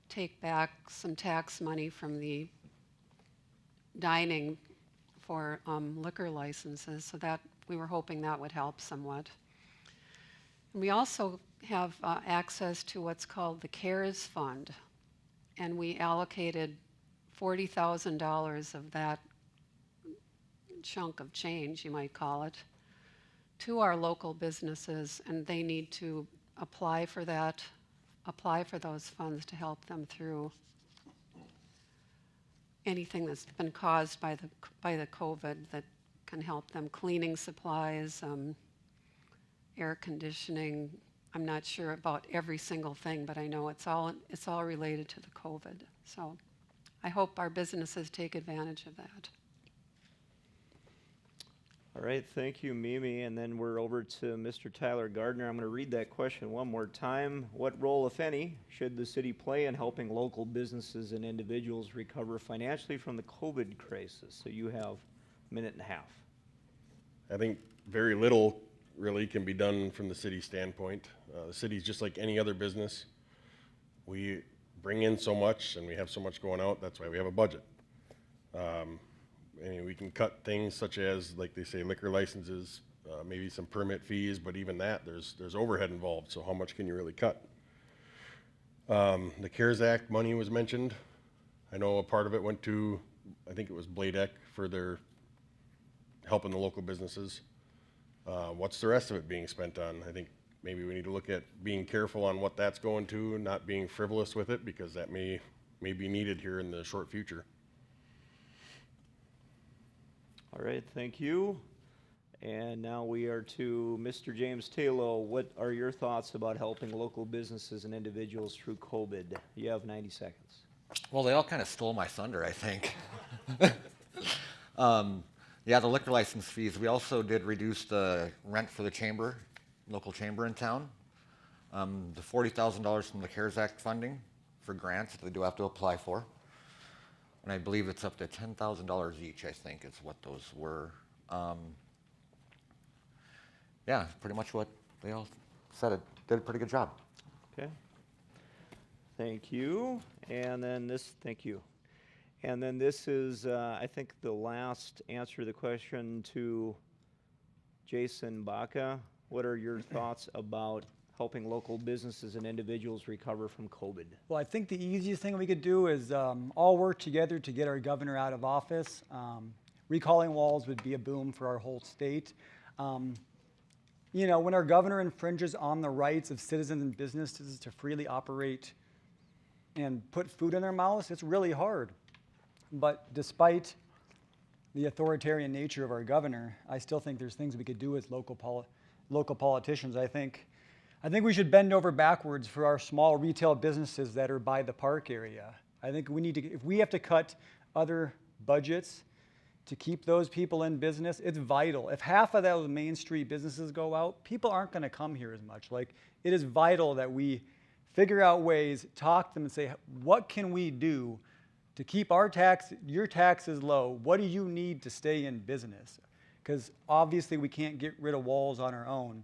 take back some tax money from the dining for liquor licenses, so that we were hoping that would help somewhat. And we also have access to what's called the CARES Fund, and we allocated $40,000 of that chunk of change, you might call it, to our local businesses, and they need to apply for those funds to help them through anything that's been caused by the COVID that can help them. Cleaning supplies, air conditioning. I'm not sure about every single thing, but I know it's all related to the COVID. So I hope our businesses take advantage of that. All right, thank you, Mimi. And then we're over to Mr. Tyler Gardner. I'm going to read that question one more time. What role, if any, should the city play in helping local businesses and individuals recover financially from the COVID crisis? So you have a minute and a half. I think very little really can be done from the city standpoint. The city's just like any other business. We bring in so much and we have so much going out. That's why we have a budget. And we can cut things such as, like they say, liquor licenses, maybe some permit fees, but even that, there's overhead involved, so how much can you really cut? The CARES Act money was mentioned. I know a part of it went to, I think it was Bladek for their helping the local businesses. What's the rest of it being spent on? I think maybe we need to look at being careful on what that's going to, not being frivolous with it, because that may be needed here in the short future. All right, thank you. And now we are to Mr. James Taylor. What are your thoughts about helping local businesses and individuals through COVID? You have 90 seconds. Well, they all kind of stole my thunder, I think. Yeah, the liquor license fees. We also did reduce the rent for the chamber, local chamber in town. The $40,000 from the CARES Act funding for grants that they do have to apply for. And I believe it's up to $10,000 each, I think is what those were. Yeah, pretty much what they all said. It did a pretty good job. Okay. Thank you. And then this, thank you. And then this is, I think, the last answer to the question to Jason Baca. What are your thoughts about helping local businesses and individuals recover from COVID? Well, I think the easiest thing we could do is all work together to get our governor out of office. Recalling walls would be a boom for our whole state. You know, when our governor infringes on the rights of citizens and businesses to freely operate and put food in their mouths, it's really hard. But despite the authoritarian nature of our governor, I still think there's things we could do as local politicians. I think we should bend over backwards for our small retail businesses that are by the park area. I think we need to, if we have to cut other budgets to keep those people in business, it's vital. If half of those Main Street businesses go out, people aren't going to come here as much. Like, it is vital that we figure out ways, talk to them and say, what can we do to keep your taxes low? What do you need to stay in business? Because obviously we can't get rid of walls on our own.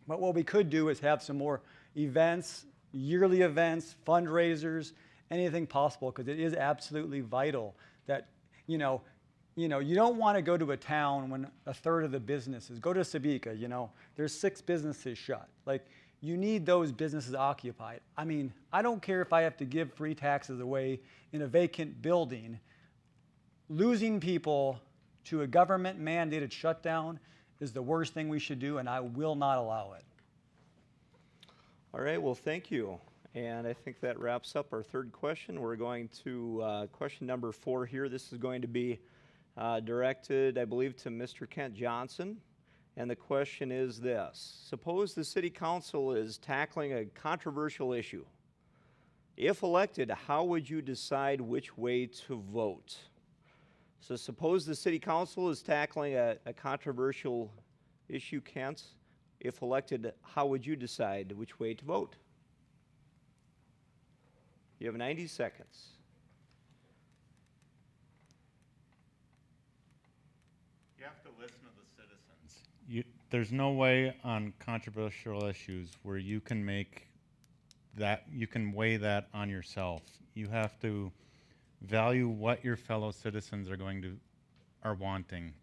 But what we could do is have some more events, yearly events, fundraisers, anything possible, because it is absolutely vital that, you don't want to go to a town when a third of the businesses, go to Sabika, there's 6 businesses shut. Like, you need those businesses occupied. I mean, I don't care if I have to give free taxes away in a vacant building. Losing people to a government mandated shutdown is the worst thing we should do, and I will not allow it. All right, well, thank you. And I think that wraps up our third question. We're going to question number 4 here. This is going to be directed, I believe, to Mr. Kent Johnson. And the question is this: suppose the city council is tackling a controversial issue. If elected, how would you decide which way to vote? So suppose the city council is tackling a controversial issue, Kent. If elected, how would you decide which way to vote? You have 90 seconds. You have to listen to the citizens. There's no way on controversial issues where you can weigh that on yourself. You have to value what your fellow citizens are wanting.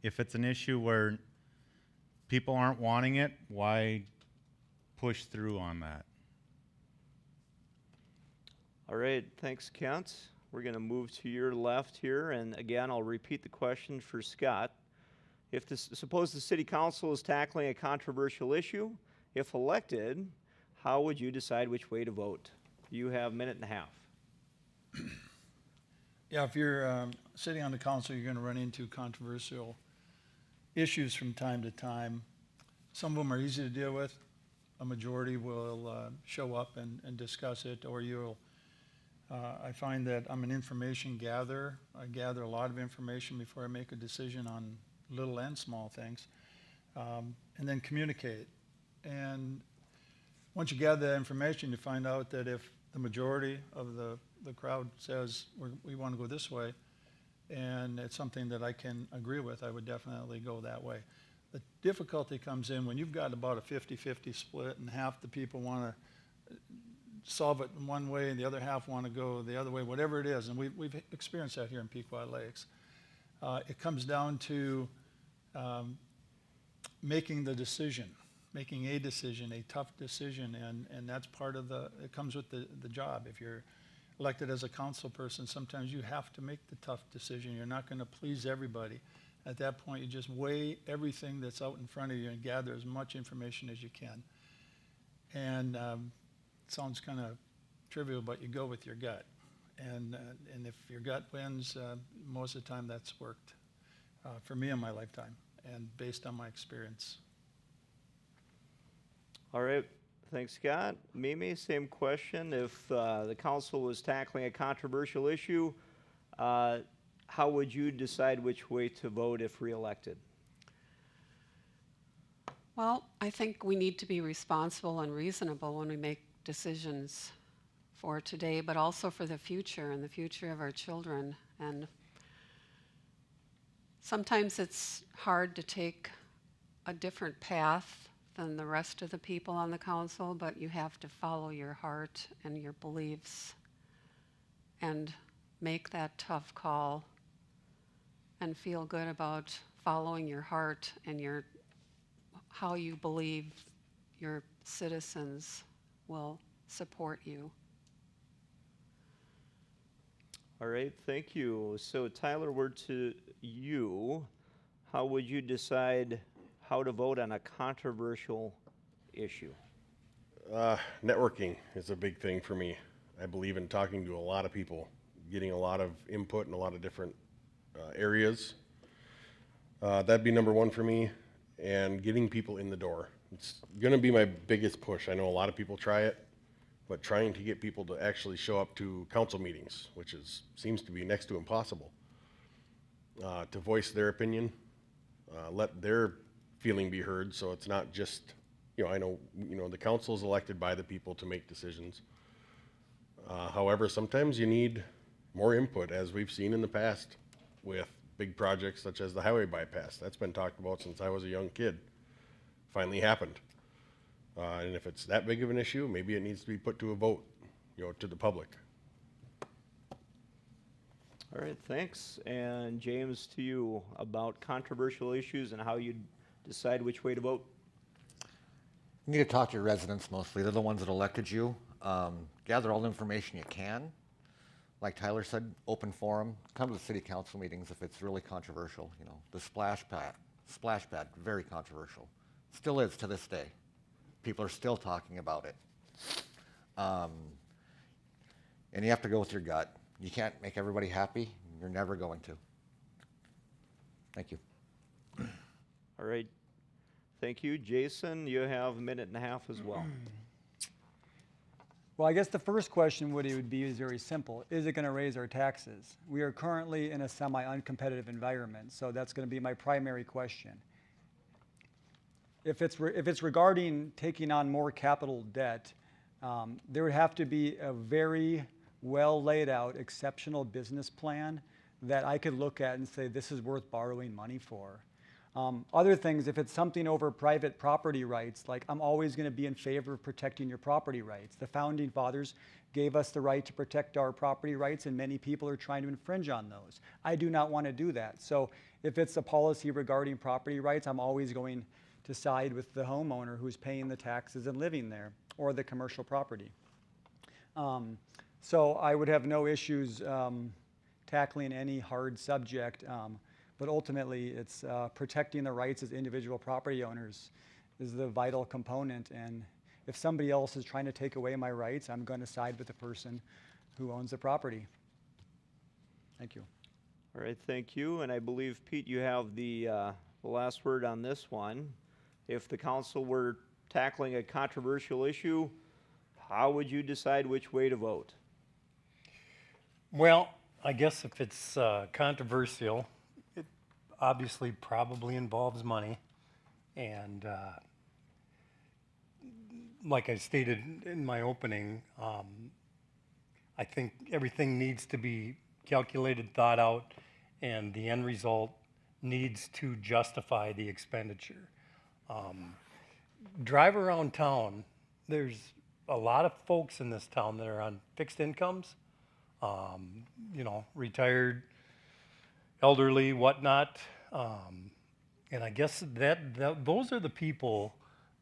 If it's an issue where people aren't wanting it, why push through on that? All right, thanks, Kent. We're going to move to your left here, and again, I'll repeat the question for Scott. Suppose the city council is tackling a controversial issue. If elected, how would you decide which way to vote? You have a minute and a half. Yeah, if you're sitting on the council, you're going to run into controversial issues from time to time. Some of them are easy to deal with. A majority will show up and discuss it, or I find that I'm an information gatherer. I gather a lot of information before I make a decision on little and small things, and then communicate. And once you gather that information, you find out that if the majority of the crowd says we want to go this way, and it's something that I can agree with, I would definitely go that way. The difficulty comes in when you've got about a 50-50 split, and half the people want to solve it in one way and the other half want to go the other way, whatever it is. And we've experienced that here in Pequot Lakes. It comes down to making a decision, a tough decision, and that's part of it comes with the job. If you're elected as a council person, sometimes you have to make the tough decision. You're not going to please everybody. At that point, you just weigh everything that's out in front of you and gather as much information as you can. And it sounds kind of trivial, but you go with your gut. And if your gut wins, most of the time that's worked for me in my lifetime and based on my experience. All right, thanks, Scott. Mimi, same question. If the council was tackling a controversial issue, how would you decide which way to vote if reelected? Well, I think we need to be responsible and reasonable when we make decisions for today, but also for the future and the future of our children. And sometimes it's hard to take a different path than the rest of the people on the council, but you have to follow your heart and your beliefs and make that tough call and feel good about following your heart and how you believe your citizens will support you. All right, thank you. So Tyler, we're to you. How would you decide how to vote on a controversial issue? Networking is a big thing for me. I believe in talking to a lot of people, getting a lot of input in a lot of different areas. That'd be number one for me, and getting people in the door. It's going to be my biggest push. I know a lot of people try it, but trying to get people to actually show up to council meetings, which seems to be next to impossible, to voice their opinion, let their feeling be heard, so it's not just, I know, the council is elected by the people to make decisions. However, sometimes you need more input, as we've seen in the past with big projects such as the highway bypass. That's been talked about since I was a young kid. Finally happened. And if it's that big of an issue, maybe it needs to be put to a vote, to the public. All right, thanks. And James, to you about controversial issues and how you decide which way to vote. You need to talk to your residents mostly. They're the ones that elected you. Gather all the information you can. Like Tyler said, open forum. Come to the city council meetings if it's really controversial. The splash pad, very controversial. Still is to this day. People are still talking about it. And you have to go with your gut. You can't make everybody happy. You're never going to. Thank you. All right, thank you. Jason, you have a minute and a half as well. Well, I guess the first question would be is very simple. Is it going to raise our taxes? We are currently in a semi-uncompetitive environment, so that's going to be my primary question. If it's regarding taking on more capital debt, there would have to be a very well laid out exceptional business plan that I could look at and say this is worth borrowing money for. Other things, if it's something over private property rights, like I'm always going to be in favor of protecting your property rights. The founding fathers gave us the right to protect our property rights, and many people are trying to infringe on those. I do not want to do that. So if it's a policy regarding property rights, I'm always going to side with the homeowner who's paying the taxes and living there, or the commercial property. So I would have no issues tackling any hard subject. But ultimately, it's protecting the rights as individual property owners is the vital component. And if somebody else is trying to take away my rights, I'm going to side with the person who owns the property. Thank you. All right, thank you. And I believe, Pete, you have the last word on this one. If the council were tackling a controversial issue, how would you decide which way to vote? Well, I guess if it's controversial, it obviously probably involves money. And like I stated in my opening, I think everything needs to be calculated, thought out, and the end result needs to justify the expenditure. Drive around town, there's a lot of folks in this town that are on fixed incomes, retired, elderly, whatnot. And I guess those are the people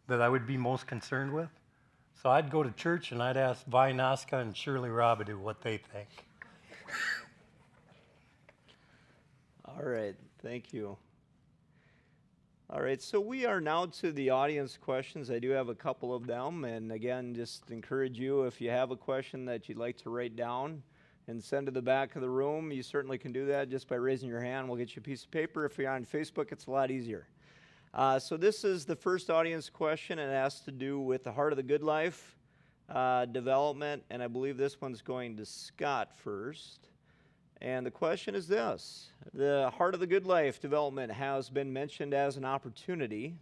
that I would be most concerned with. So I'd go to church and I'd ask Vi Nasca and Shirley Robidoux what they think. All right, thank you. All right, so we are now to the audience questions. I do have a couple of them, and again, just encourage you, if you have a question that you'd like to write down and send to the back of the room, you certainly can do that just by raising your hand. We'll get you a piece of paper. If you're on Facebook, it's a lot easier. So this is the first audience question, and it has to do with the Heart of the Good Life development, and I believe this one's going to Scott first. And the question is this: the Heart of the Good Life development has been mentioned as an opportunity.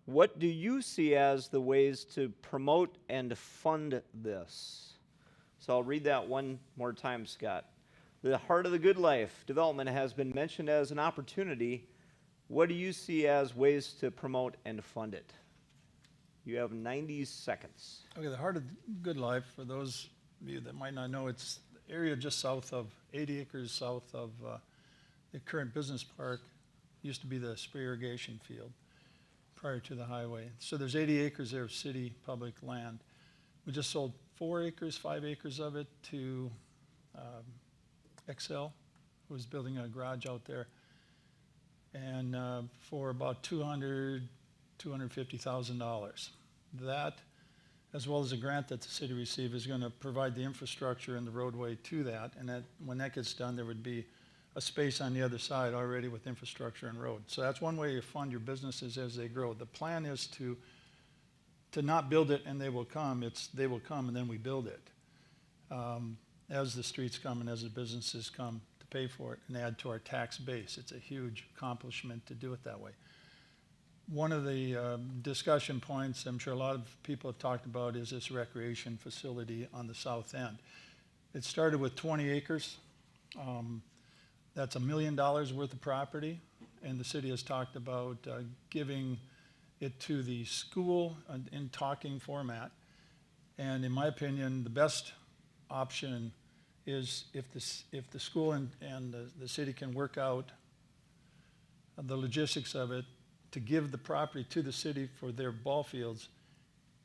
What do you see as the ways to promote and fund this? So I'll read that one more time, Scott. The Heart of the Good Life development has been mentioned as an opportunity. What do you see as ways to promote and fund it? You have 90 seconds. Okay, the Heart of Good Life, for those of you that might not know, it's the area just south of, 80 acres south of the current business park. Used to be the spray irrigation field prior to the highway. So there's 80 acres there of city public land. We just sold 4 acres, 5 acres of it to Excel, who was building a garage out there. And for about $250,000. That, as well as a grant that the city received, is going to provide the infrastructure and the roadway to that. And that, when that gets done, there would be a space on the other side already with infrastructure and road. So that's one way you fund your businesses as they grow. The plan is to not build it and they will come. It's they will come and then we build it. As the streets come and as the businesses come to pay for it and add to our tax base. It's a huge accomplishment to do it that way. One of the discussion points I'm sure a lot of people have talked about is this recreation facility on the south end. It started with 20 acres. That's $1 million worth of property, and the city has talked about giving it to the school in talking format. And in my opinion, the best option is if the school and the city can work out the logistics of it, to give the property to the city for their ball fields,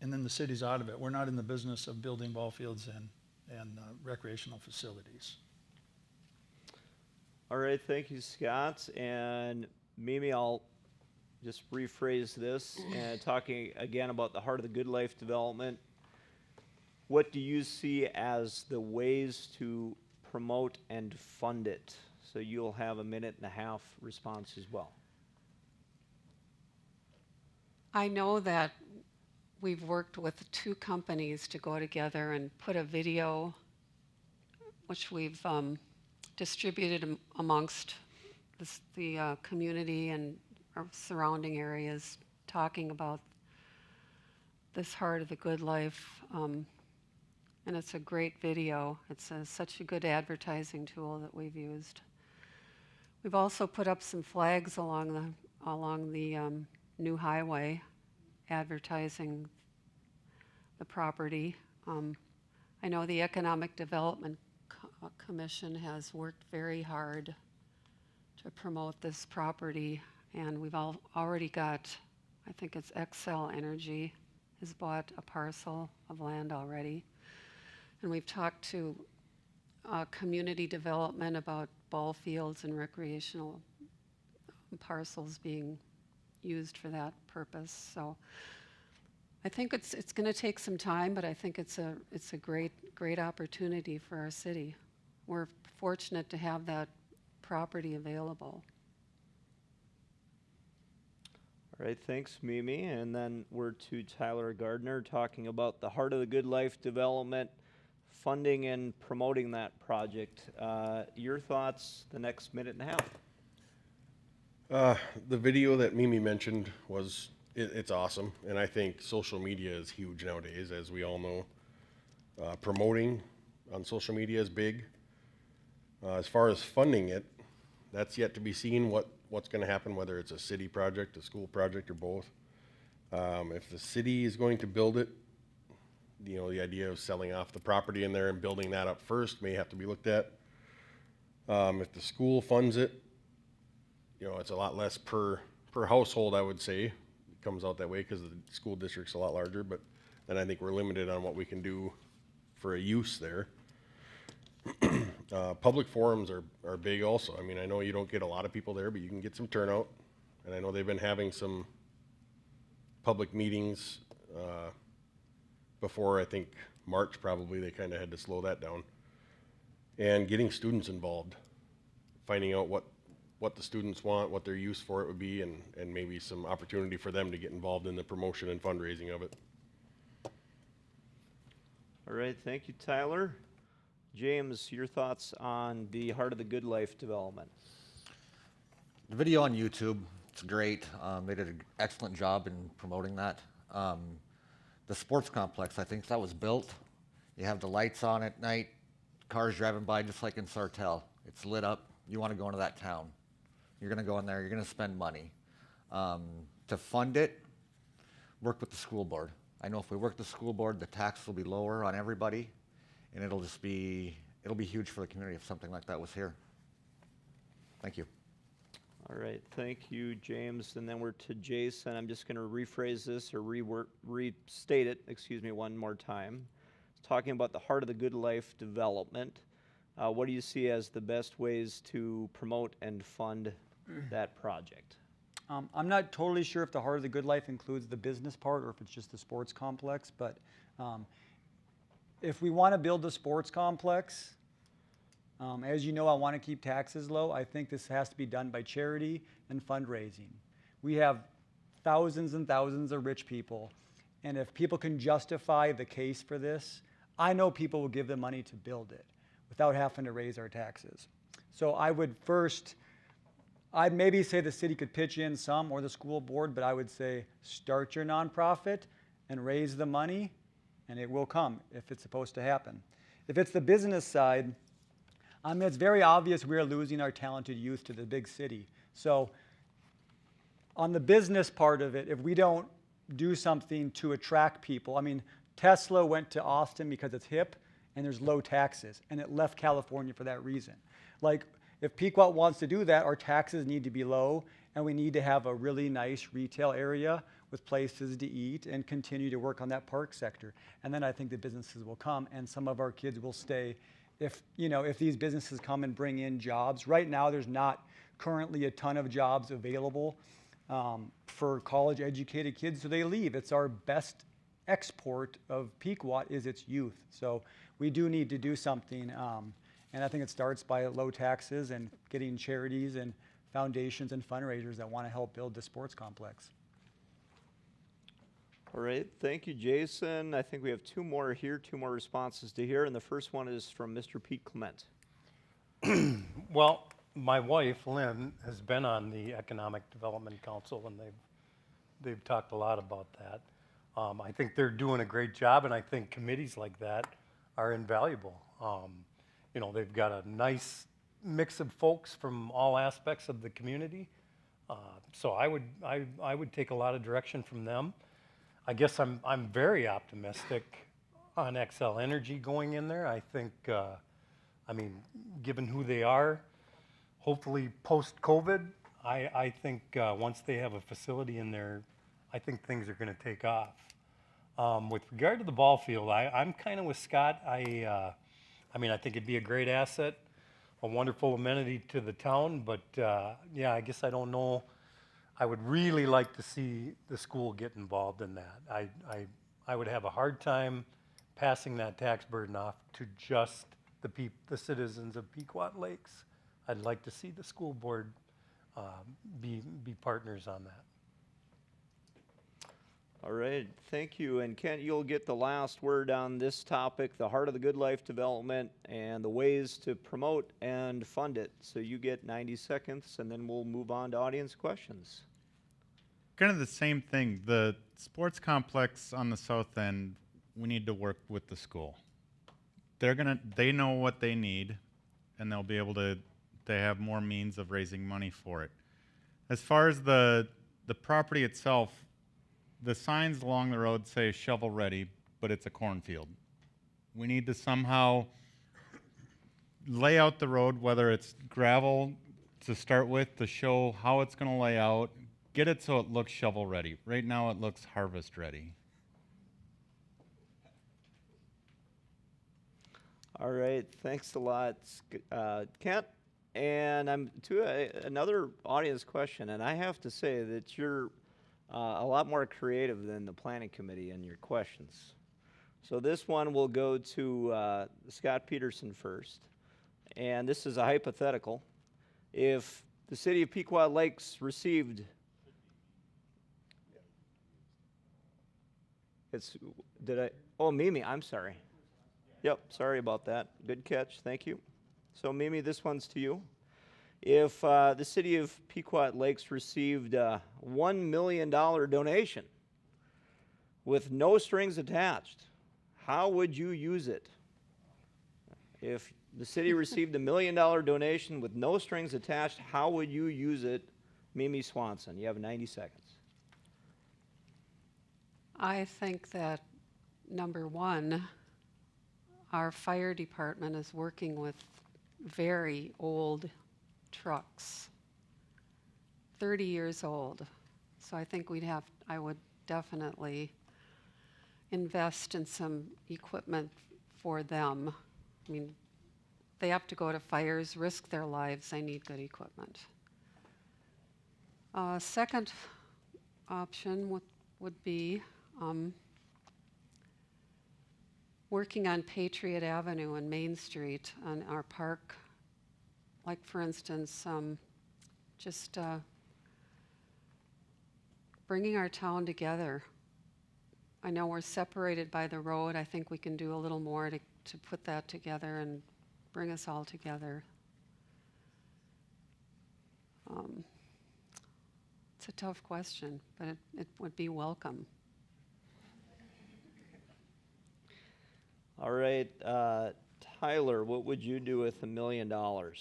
and then the city's out of it. We're not in the business of building ball fields and recreational facilities. All right, thank you, Scott. And Mimi, I'll just rephrase this and talking again about the Heart of the Good Life development. What do you see as the ways to promote and fund it? So you'll have a 1.5-minute response as well. I know that we've worked with 2 companies to go together and put a video, which we've distributed amongst the community and our surrounding areas, talking about this Heart of the Good Life. And it's a great video. It's such a good advertising tool that we've used. We've also put up some flags along the new highway advertising the property. I know the Economic Development Commission has worked very hard to promote this property, and we've already got, I think it's Excel Energy has bought a parcel of land already. And we've talked to community development about ball fields and recreational parcels being used for that purpose. So I think it's going to take some time, but I think it's a great opportunity for our city. We're fortunate to have that property available. All right, thanks, Mimi. And then we're to Tyler Gardner talking about the Heart of the Good Life development, funding and promoting that project. Your thoughts the next 1.5 minutes. The video that Mimi mentioned was, it's awesome, and I think social media is huge nowadays, as we all know. Promoting on social media is big. As far as funding it, that's yet to be seen what's going to happen, whether it's a city project, a school project, or both. If the city is going to build it, the idea of selling off the property in there and building that up first may have to be looked at. If the school funds it, it's a lot less per household, I would say. It comes out that way because the school district's a lot larger, but then I think we're limited on what we can do for a use there. Public forums are big also. I mean, I know you don't get a lot of people there, but you can get some turnout. And I know they've been having some public meetings before, I think, March probably. They kind of had to slow that down. And getting students involved, finding out what the students want, what their use for it would be, and maybe some opportunity for them to get involved in the promotion and fundraising of it. All right, thank you, Tyler. James, your thoughts on the Heart of the Good Life development? The video on YouTube, it's great. They did an excellent job in promoting that. The sports complex, I think that was built You have the lights on at night, cars driving by just like in Sartell. It's lit up. You want to go into that town. You're going to go in there. You're going to spend money. To fund it, work with the school board. I know if we work with the school board, the tax will be lower on everybody, and it'll be huge for the community if something like that was here. Thank you. All right, thank you, James. And then we're to Jason. I'm just going to rephrase this or restate it, one more time. It's talking about the Heart of the Good Life development. What do you see as the best ways to promote and fund that project? I'm not totally sure if the Heart of the Good Life includes the business part or if it's just the sports complex, but if we want to build the sports complex, as you know, I want to keep taxes low. I think this has to be done by charity and fundraising. We have thousands and thousands of rich people, and if people can justify the case for this, I know people will give the money to build it without having to raise our taxes. So I'd maybe say the city could pitch in some or the school board, but I would say start your nonprofit and raise the money, and it will come if it's supposed to happen. If it's the business side, it's very obvious we're losing our talented youth to the big city. So on the business part of it, if we don't do something to attract people, Tesla went to Austin because it's hip and there's low taxes, and it left California for that reason. Like, if Pequot wants to do that, our taxes need to be low, and we need to have a really nice retail area with places to eat and continue to work on that park sector. And then I think the businesses will come, and some of our kids will stay. If these businesses come and bring in jobs, right now there's not currently a ton of jobs available for college-educated kids, so they leave. It's our best export of Pequot is its youth. So we do need to do something. And I think it starts by low taxes and getting charities and foundations and fundraisers that want to help build the sports complex. All right, thank you, Jason. I think we have two more responses to hear, and the first one is from Mr. Pete Clement. Well, my wife, Lynn, has been on the Economic Development Council, and they've talked a lot about that. I think they're doing a great job, and I think committees like that are invaluable. They've got a nice mix of folks from all aspects of the community. So I would take a lot of direction from them. I guess I'm very optimistic on XL Energy going in there. I think, given who they are, hopefully post-COVID, I think once they have a facility in there, I think things are going to take off. With regard to the ball field, I'm kind of with Scott. I think it'd be a great asset, a wonderful amenity to the town, but I guess I don't know. I would really like to see the school get involved in that. I would have a hard time passing that tax burden off to just the citizens of Pequot Lakes. I'd like to see the school board be partners on that. All right, thank you. And Kent, you'll get the last word on this topic, the Heart of the Good Life development and the ways to promote and fund it. So you get 90 seconds, and then we'll move on to audience questions. Kind of the same thing. The sports complex on the south end, we need to work with the school. They know what they need, and they'll be able to, they have more means of raising money for it. As far as the property itself, the signs along the road say shovel ready, but it's a cornfield. We need to somehow lay out the road, whether it's gravel to start with, to show how it's going to lay out, get it so it looks shovel ready. Right now it looks harvest ready. All right, thanks a lot, Kent. And I'm to another audience question, and I have to say that you're a lot more creative than the planning committee in your questions. So this one will go to Scott Peterson first. And this is a hypothetical. If the city of Pequot Lakes received, Mimi, I'm sorry. Yep, sorry about that. Good catch, thank you. So Mimi, this one's to you. If the city of Pequot Lakes received a $1 million donation with no strings attached, how would you use it? If the city received $1 million donation with no strings attached, how would you use it, Mimi Swanson? You have 90 seconds. I think that, number one, our fire department is working with very old trucks, 30 years old. So I think I would definitely invest in some equipment for them. I mean, they have to go to fires, risk their lives. They need good equipment. Second option would be working on Patriot Avenue and Main Street on our park. Like, for instance, just bringing our town together. I know we're separated by the road. I think we can do a little more to put that together and bring us all together. It's a tough question, but it would be welcome. All right, Tyler, what would you do with $1 million? A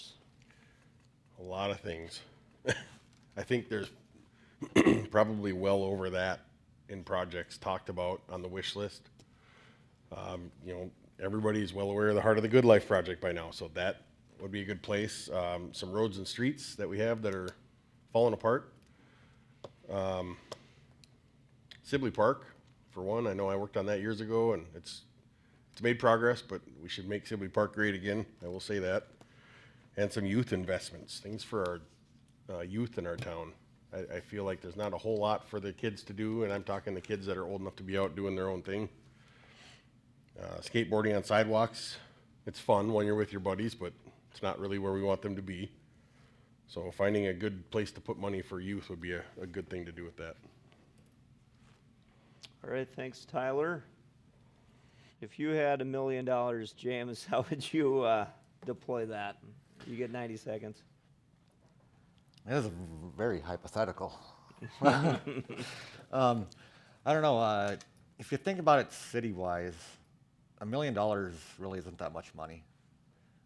lot of things. I think there's probably well over that in projects talked about on the wish list. You know, everybody's well aware of the Heart of the Good Life project by now, so that would be a good place. Some roads and streets that we have that are falling apart. Sibley Park, for one. I know I worked on that years ago, and it's made progress, but we should make Sibley Park great again. I will say that. And some youth investments, things for our youth in our town. I feel like there's not a whole lot for the kids to do, and I'm talking the kids that are old enough to be out doing their own thing. Skateboarding on sidewalks, it's fun when you're with your buddies, but it's not really where we want them to be. So finding a good place to put money for youth would be a good thing to do with that. All right, thanks, Tyler. If you had $1 million, James, how would you deploy that? You get 90 seconds. It is very hypothetical. I don't know. If you think about it city-wise, $1 million really isn't that much money.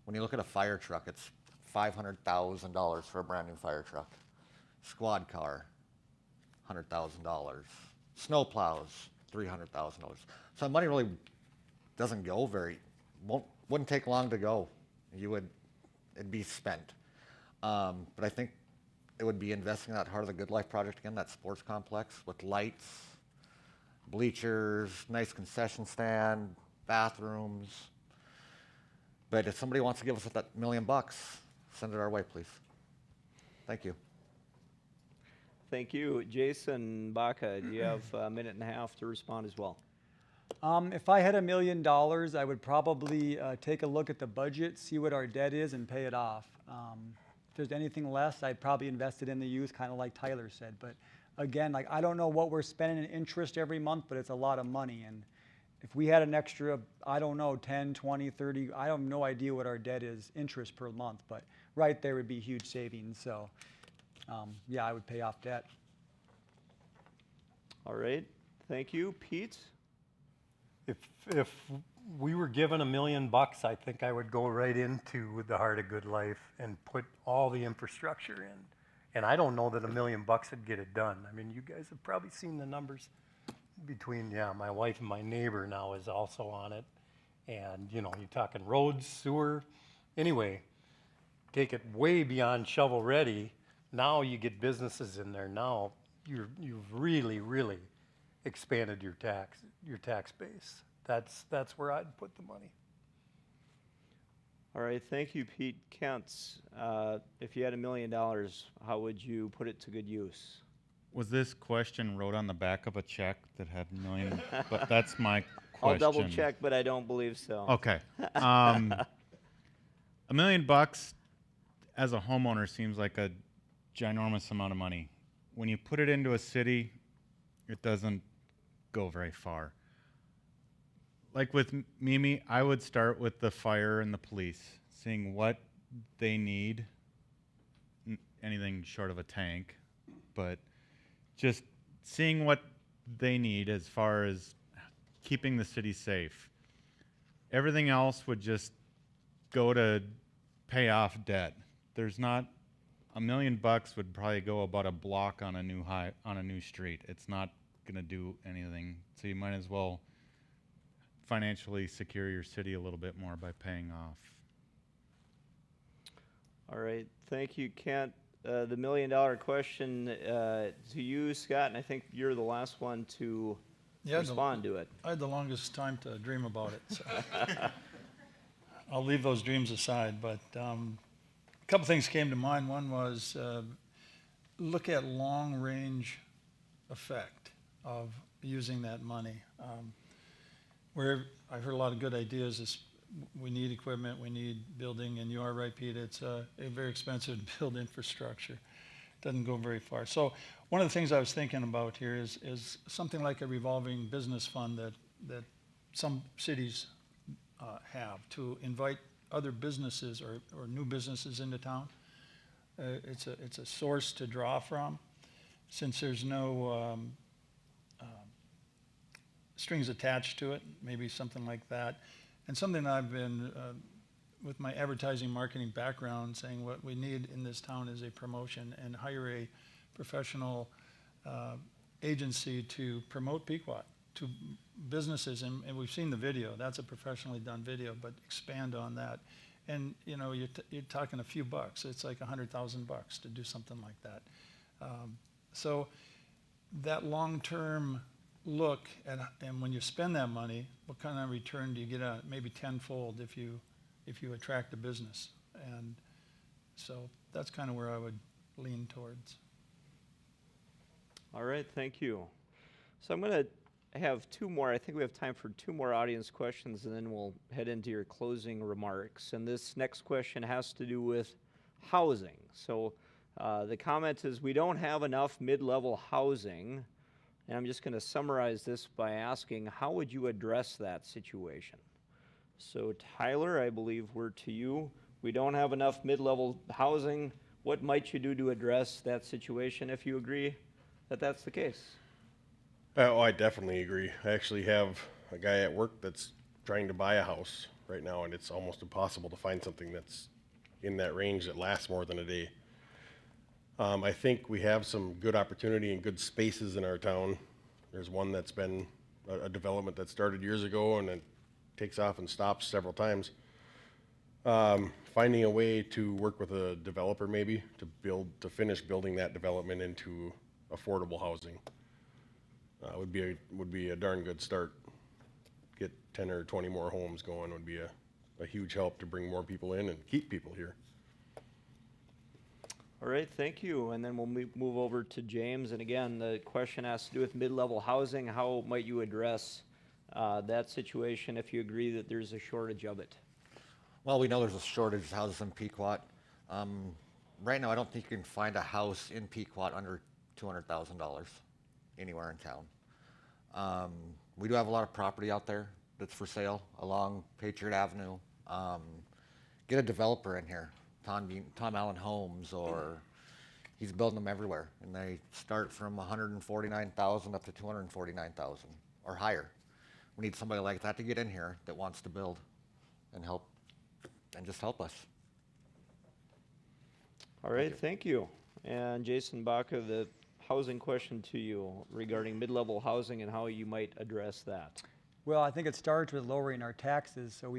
When you look at a fire truck, it's $500,000 for a brand new fire truck. Squad car, $100,000. Snow plows, $300,000. So money really doesn't go wouldn't take long to go. It'd be spent. But I think it would be investing in that Heart of the Good Life project again, that sports complex with lights, bleachers, nice concession stand, bathrooms. But if somebody wants to give us that $1 million, send it our way, please. Thank you. Thank you. Jason Baca, do you have a minute and a half to respond as well? If I had $1 million, I would probably take a look at the budget, see what our debt is, and pay it off. If there's anything less, I'd probably invest it in the youth, kind of like Tyler said. But again, like, I don't know what we're spending in interest every month, but it's a lot of money. And if we had an extra, I don't know, 10, 20, 30, I have no idea what our debt is interest per month, but right there would be huge savings. So yeah, I would pay off debt. All right, thank you. Pete? If we were given $1 million, I think I would go right into the Heart of Good Life and put all the infrastructure in. And I don't know that $1 million would get it done. I mean, you guys have probably seen the numbers between, my wife and my neighbor now is also on it. And, you're talking roads, sewer. Anyway, take it way beyond shovel ready. Now you get businesses in there. Now you've really, really expanded your tax base. That's where I'd put the money. All right, thank you, Pete. Kent, if you had $1 million, how would you put it to good use? Was this question wrote on the back of a check that had $1 million? But that's my question. I'll double check, but I don't believe so. Okay. $1 million as a homeowner seems like a ginormous amount of money. When you put it into a city, it doesn't go very far. Like with Mimi, I would start with the fire and the police, seeing what they need, anything short of a tank, but just seeing what they need as far as keeping the city safe. Everything else would just go to pay off debt. There's not, $1 million would probably go about a block on a new street. It's not gonna do anything. So you might as well financially secure your city a little bit more by paying off. All right, thank you, Kent. The $1 million question to you, Scott, and I think you're the last one to respond to it. I had the longest time to dream about it, so. I'll leave those dreams aside, but a couple things came to mind. One was look at long-range effect of using that money. Where I've heard a lot of good ideas is we need equipment, we need building, and you are right, Pete, it's very expensive to build infrastructure. Doesn't go very far. So one of the things I was thinking about here is something like a revolving business fund that some cities have to invite other businesses or new businesses into town. It's a source to draw from, since there's no strings attached to it, maybe something like that. And something I've been, with my advertising marketing background, saying what we need in this town is a promotion and hire a professional agency to promote Pequot to businesses. And we've seen the video, that's a professionally done video, but expand on that. And you know, you're talking a few bucks. It's like $100,000 to do something like that. So that long-term look at, and when you spend that money, what kind of return do you get out? Maybe tenfold if you attract a business. And so that's kind of where I would lean towards. All right, thank you. So I'm going to have two more. I think we have time for two more audience questions, and then we'll head into your closing remarks. And this next question has to do with housing. So the comment is, we don't have enough mid-level housing. And I'm just going to summarize this by asking, how would you address that situation? So Tyler, I believe we're to you. We don't have enough mid-level housing. What might you do to address that situation if you agree that that's the case? Oh, I definitely agree. I actually have a guy at work that's trying to buy a house right now, and it's almost impossible to find something that's in that range that lasts more than a day. I think we have some good opportunity and good spaces in our town. There's one that's been a development that started years ago and it takes off and stops several times. Finding a way to work with a developer maybe to finish building that development into affordable housing would be a darn good start. Get 10 or 20 more homes going would be a huge help to bring more people in and keep people here. All right, thank you. And then we'll move over to James. And again, the question has to do with mid-level housing. How might you address that situation if you agree that there's a shortage of it? Well, we know there's a shortage of houses in Pequot. Right now, I don't think you can find a house in Pequot under $200,000 anywhere in town. We do have a lot of property out there that's for sale along Patriot Avenue. Get a developer in here, Tom Allen Homes, or he's building them everywhere, and they start from $149,000 up to $249,000 or higher. We need somebody like that to get in here that wants to build and help, and just help us. All right, thank you. And Jason Baca, the housing question to you regarding mid-level housing and how you might address that. Well, I think it starts with lowering our taxes. So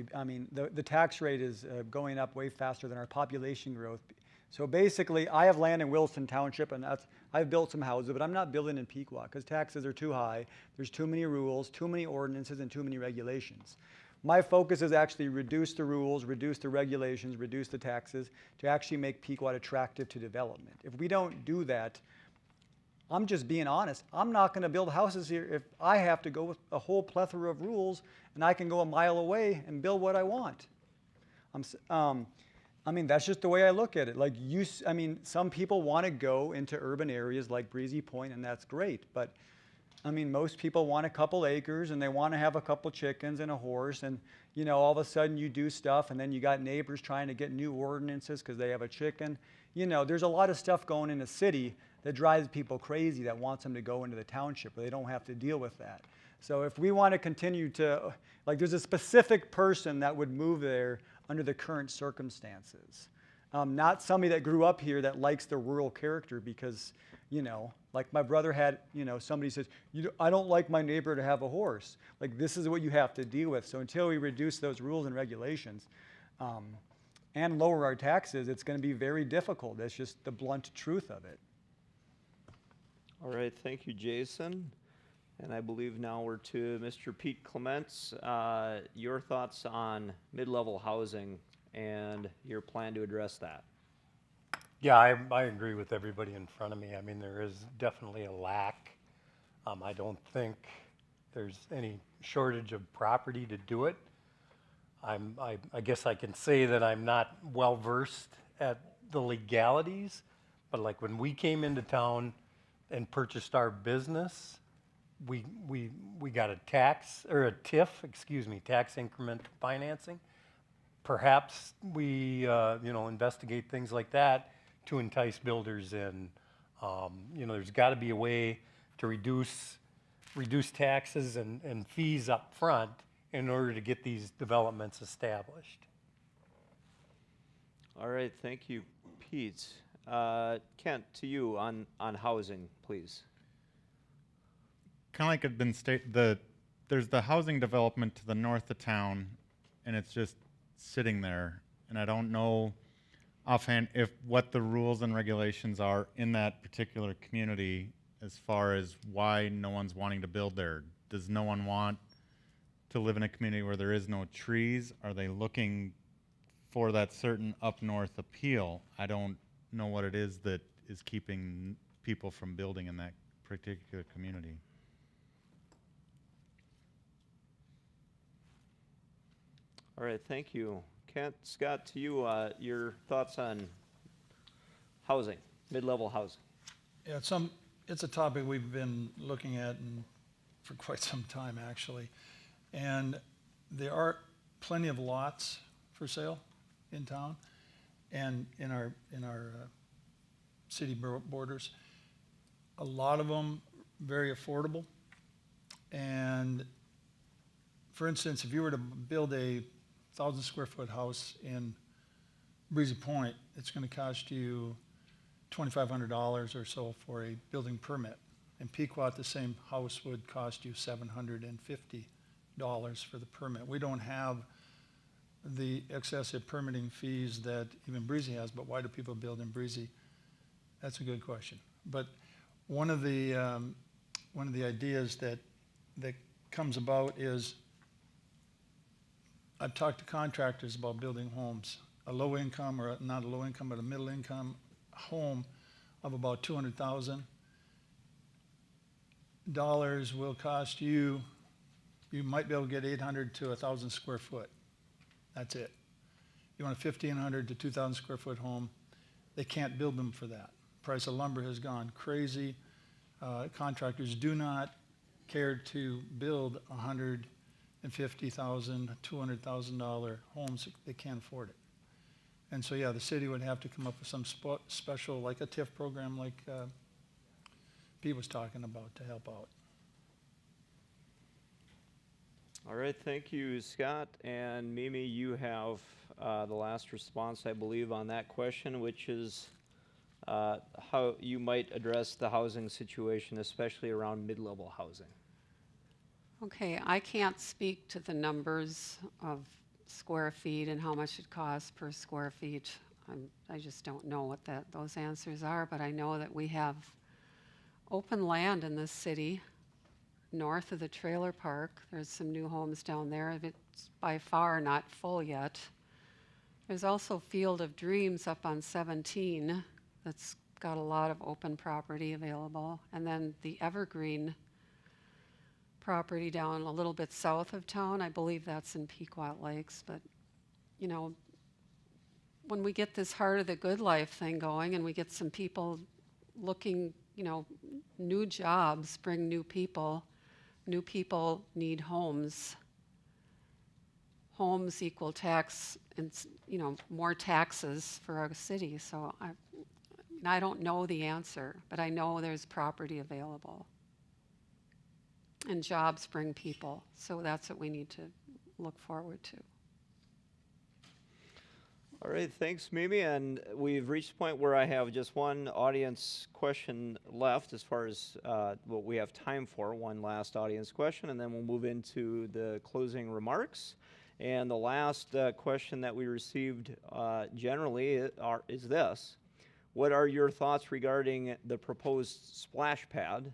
the tax rate is going up way faster than our population growth. So basically, I have land in Wilson Township, and I've built some houses, but I'm not building in Pequot because taxes are too high. There's too many rules, too many ordinances, and too many regulations. My focus is actually reduce the rules, reduce the regulations, reduce the taxes to actually make Pequot attractive to development. If we don't do that, I'm just being honest. I'm not going to build houses here if I have to go with a whole plethora of rules and I can go a mile away and build what I want. That's just the way I look at it. Some people want to go into urban areas like Breezy Point, and that's great. But most people want a couple acres and they want to have a couple chickens and a horse, and all of a sudden you do stuff, and then you got neighbors trying to get new ordinances because they have a chicken. There's a lot of stuff going in the city that drives people crazy, that wants them to go into the township where they don't have to deal with that. So if we want to continue to, like, there's a specific person that would move there under the current circumstances. Not somebody that grew up here that likes the rural character because, like my brother had, somebody says, I don't like my neighbor to have a horse. Like, this is what you have to deal with. So until we reduce those rules and regulations and lower our taxes, it's going to be very difficult. That's just the blunt truth of it. All right, thank you, Jason. And I believe now we're to Mr. Pete Clements. Your thoughts on mid-level housing and your plan to address that? Yeah, I agree with everybody in front of me. I mean, there is definitely a lack. I don't think there's any shortage of property to do it. I guess I can say that I'm not well versed at the legalities, but like when we came into town and purchased our business, we got a tax increment financing. Perhaps we investigate things like that to entice builders in. There's got to be a way to reduce taxes and fees up front in order to get these developments established. All right, thank you, Pete. Kent, to you on housing, please. Kind of like it's been stated, there's the housing development to the north of town, and it's just sitting there. And I don't know offhand what the rules and regulations are in that particular community as far as why no one's wanting to build there. Does no one want to live in a community where there is no trees? Are they looking for that certain up north appeal? I don't know what it is that is keeping people from building in that particular community. All right, thank you. Kent, Scott, to you, your thoughts on housing, mid-level housing. Yeah, it's a topic we've been looking at for quite some time, actually. And there are plenty of lots for sale in town and in our city borders. A lot of them very affordable. And for instance, if you were to build a 1,000 square foot house in Breezy Point, it's going to cost you $2,500 or so for a building permit. In Pequot, the same house would cost you $750 for the permit. We don't have the excessive permitting fees that even Breezy has, but why do people build in Breezy? That's a good question. But one of the ideas that comes about is I've talked to contractors about building homes. A low income, or not a low income, but a middle income home of about $200,000 will cost you might be able to get 800 to 1,000 square foot. That's it. You want a 1,500 to 2,000 square foot home, they can't build them for that. Price of lumber has gone crazy. Contractors do not care to build $150,000, $200,000 homes. They can't afford it. And so, yeah, the city would have to come up with some special, like a TIF program like Pete was talking about, to help out. All right, thank you, Scott. And Mimi, you have the last response, I believe, on that question, which is how you might address the housing situation, especially around mid-level housing. Okay, I can't speak to the numbers of square feet and how much it costs per square feet. I just don't know what those answers are, but I know that we have open land in this city north of the trailer park. There's some new homes down there. It's by far not full yet. There's also Field of Dreams up on 17 that's got a lot of open property available. And then the Evergreen property down a little bit south of town, I believe that's in Pequot Lakes. But, you know, when we get this Heart of the Good Life thing going and we get some people looking, you know, new jobs bring new people need homes. Homes equal tax and, you know, more taxes for our city. So I don't know the answer, but I know there's property available. And jobs bring people, so that's what we need to look forward to. All right, thanks, Mimi. And we've reached the point where I have just one audience question left as far as what we have time for, one last audience question, and then we'll move into the closing remarks. And the last question that we received generally is this. What are your thoughts regarding the proposed splash pad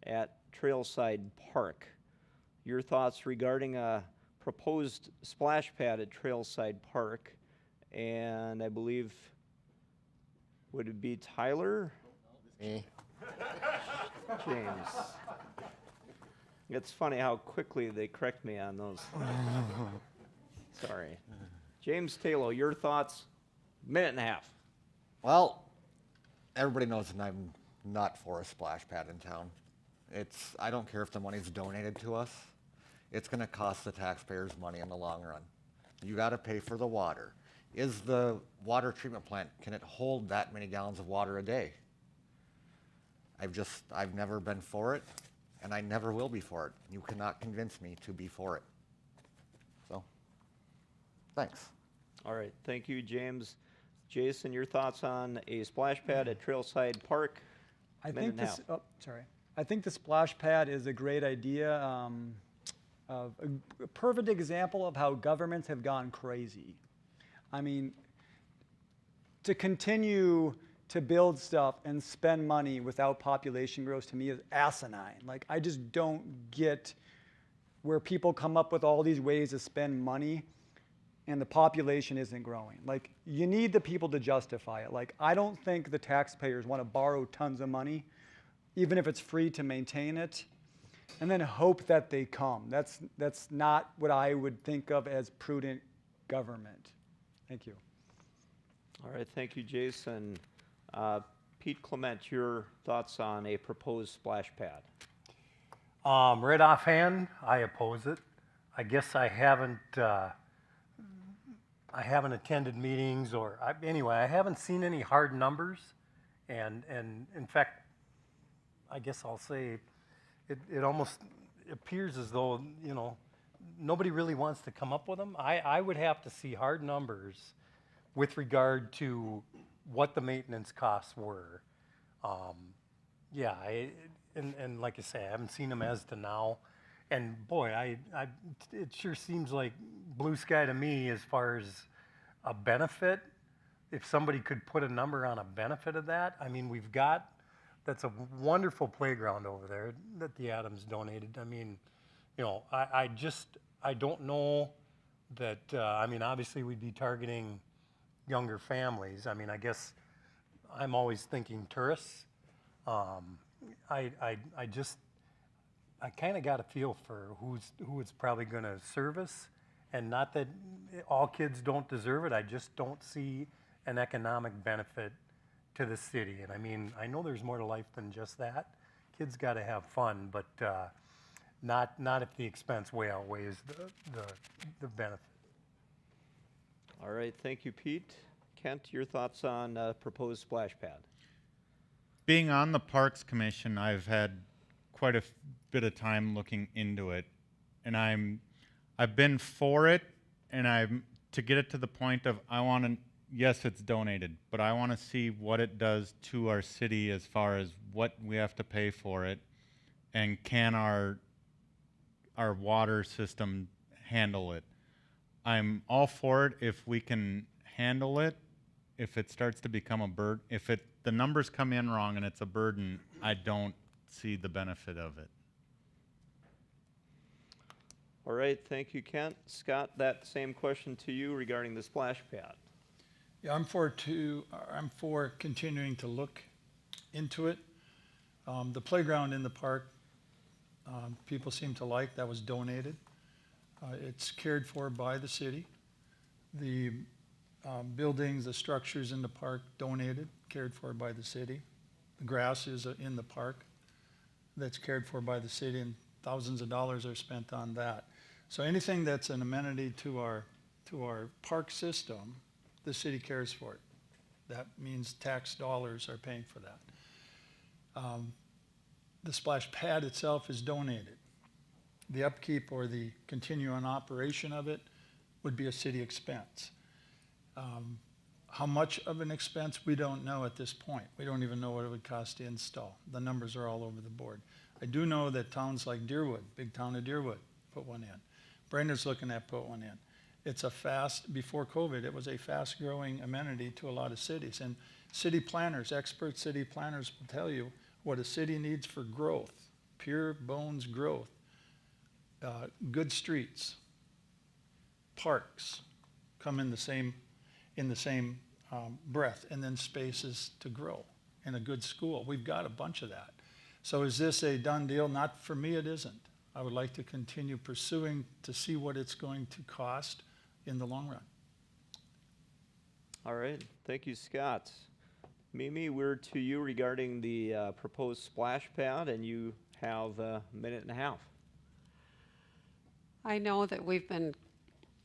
at Trailside Park? Your thoughts regarding a proposed splash pad at Trailside Park? And I believe, would it be Tyler? Me. James. It's funny how quickly they correct me on those. Sorry. James Taylor, your thoughts? Minute and a half. Well, everybody knows that I'm not for a splash pad in town. I don't care if the money's donated to us. It's going to cost the taxpayers money in the long run. You got to pay for the water. Is the water treatment plant, can it hold that many gallons of water a day? I've never been for it, and I never will be for it. You cannot convince me to be for it. So, thanks. All right, thank you, James. Jason, your thoughts on a splash pad at Trailside Park? I Minute think and a this. half. Oh, sorry. I think the splash pad is a great idea. Of a perfect example of how governments have gone crazy. I mean, to continue to build stuff and spend money without population growth to me is asinine. Like, I just don't get where people come up with all these ways to spend money and the population isn't growing. Like, you need the people to justify it. Like, I don't think the taxpayers want to borrow tons of money, even if it's free to maintain it, and then hope that they come. That's not what I would think of as prudent government. Thank you. All right, thank you, Jason. Pete Clement, your thoughts on a proposed splash pad? Right offhand, I oppose it. I guess I haven't attended meetings anyway, I haven't seen any hard numbers. And in fact, I guess I'll say it almost appears as though, nobody really wants to come up with them. I would have to see hard numbers with regard to what the maintenance costs were. And like I say, I haven't seen them as to now. And boy, it sure seems like blue sky to me as far as a benefit. If somebody could put a number on a benefit of that, I mean, that's a wonderful playground over there that the Adams donated. I mean, I don't know that, obviously we'd be targeting younger families. I mean, I guess I'm always thinking tourists. I kind of got a feel for who it's probably going to service, and not that all kids don't deserve it. I just don't see an economic benefit to the city. And I mean, I know there's more to life than just that. Kids got to have fun, but not if the expense way outweighs the benefit. All right, thank you, Pete. Kent, your thoughts on proposed splash pad? Being on the Parks Commission, I've had quite a bit of time looking into it, and I've been for it, and to get it to the point of yes, it's donated, but I want to see what it does to our city as far as what we have to pay for it, and can our water system handle it. I'm all for it if we can handle it. If it starts to become a burden, the numbers come in wrong and it's a burden, I don't see the benefit of it. All right, thank you, Kent. Scott, that same question to you regarding the splash pad. Yeah, I'm for continuing to look into it. The playground in the park, people seem to like. That was donated. It's cared for by the city. The buildings, the structures in the park, donated, cared for by the city. The grass is in the park, that's cared for by the city, and thousands of dollars are spent on that. So anything that's an amenity to our park system, the city cares for it. That means tax dollars are paying for that. The splash pad itself is donated. The upkeep or the continuing operation of it would be a city expense. How much of an expense, we don't know at this point. We don't even know what it would cost to install. The numbers are all over the board. I do know that towns like Deerwood, big town of Deerwood, put one in. Brainerd's looking at put one in. It's before COVID, it was a fast-growing amenity to a lot of cities. And city planners, expert city planners will tell you what a city needs for growth, pure bones growth, good streets, parks come in the same breath, and then spaces to grow, and a good school. We've got a bunch of that. So is this a done deal? Not for me, it isn't. I would like to continue pursuing to see what it's going to cost in the long run. All right, thank you, Scott. Mimi, we're to you regarding the proposed splash pad, and you have a minute and a half. I know that we've been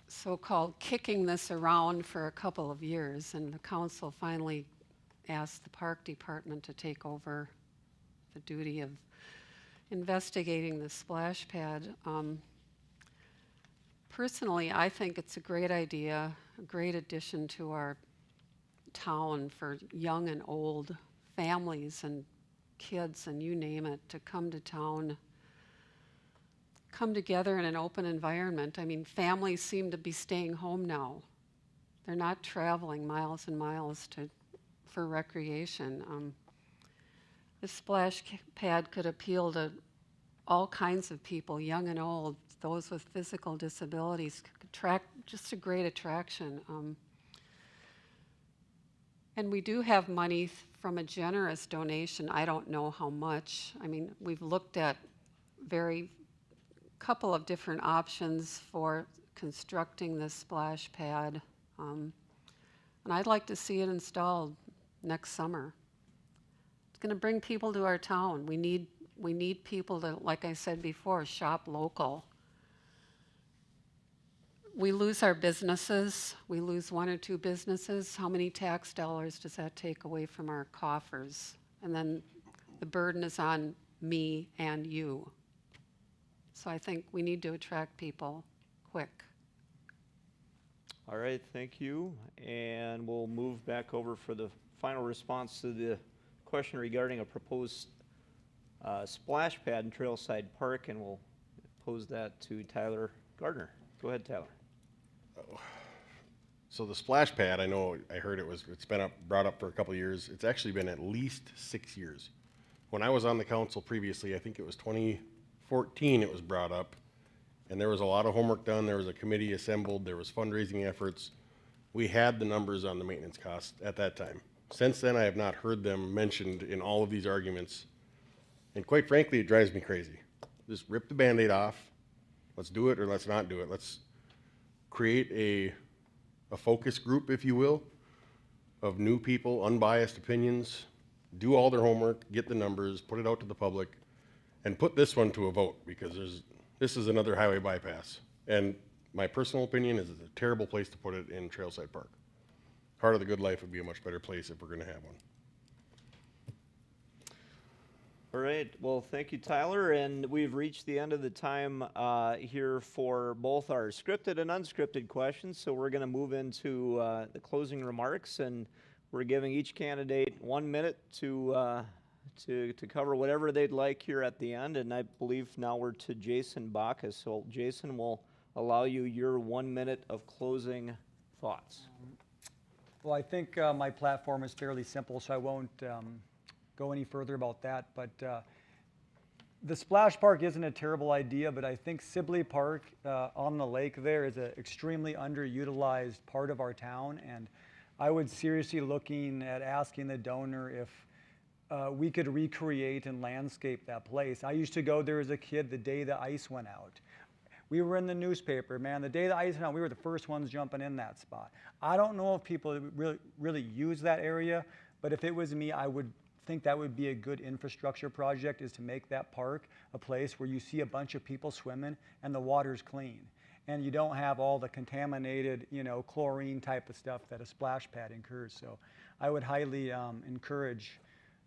so-called kicking this around for a couple of years, and the council finally asked the park department to take over the duty of investigating the splash pad. Personally, I think it's a great idea, a great addition to our town for young and old families and kids and you name it to come to town, come together in an open environment. I mean, families seem to be staying home now. They're not traveling miles and miles for recreation. The splash pad could appeal to all kinds of people, young and old, those with physical disabilities, just a great attraction. And we do have money from a generous donation. I don't know how much. I mean, we've looked at couple of different options for constructing this splash pad. And I'd like to see it installed next summer. It's going to bring people to our town. We need people to, like I said before, shop local. We lose our businesses. We lose one or two businesses. How many tax dollars does that take away from our coffers? And then the burden is on me and you. So I think we need to attract people quick. All right, thank you. And we'll move back over for the final response to the question regarding a proposed splash pad in Trailside Park, and we'll pose that to Tyler Gardner. Go ahead, Tyler. So the splash pad, I know, I heard it's been brought up for a couple of years. It's actually been at least 6 years. When I was on the council previously, I think it was 2014 it was brought up, and there was a lot of homework done. There was a committee assembled. There was fundraising efforts. We had the numbers on the maintenance costs at that time. Since then, I have not heard them mentioned in all of these arguments, and quite frankly, it drives me crazy. Just rip the Band-Aid off. Let's do it or let's not do it. Let's create a focus group, if you will, of new people, unbiased opinions, do all their homework, get the numbers, put it out to the public, and put this one to a vote, because this is another highway bypass. And my personal opinion is it's a terrible place to put it in Trailside Park. Heart of the Good Life would be a much better place if we're going to have one. All right, well, thank you, Tyler, and we've reached the end of the time here for both our scripted and unscripted questions, so we're going to move into the closing remarks, and we're giving each candidate 1 minute to cover whatever they'd like here at the end, and I believe now we're to Jason Bacchus, so Jason will allow you your 1 minute of closing thoughts. Well, I think my platform is fairly simple, so I won't go any further about that, but the splash park isn't a terrible idea, but I think Sibley Park on the lake there is an extremely underutilized part of our town, and I would seriously looking at asking the donor if we could recreate and landscape that place. I used to go there as a kid the day the ice went out. We were in the newspaper, man. The day the ice went out, we were the first ones jumping in that spot. I don't know if people really use that area, but if it was me, I would think that would be a good infrastructure project, is to make that park a place where you see a bunch of people swimming and the water's clean. And you don't have all the contaminated, chlorine type of stuff that a splash pad incurs. So I would highly encourage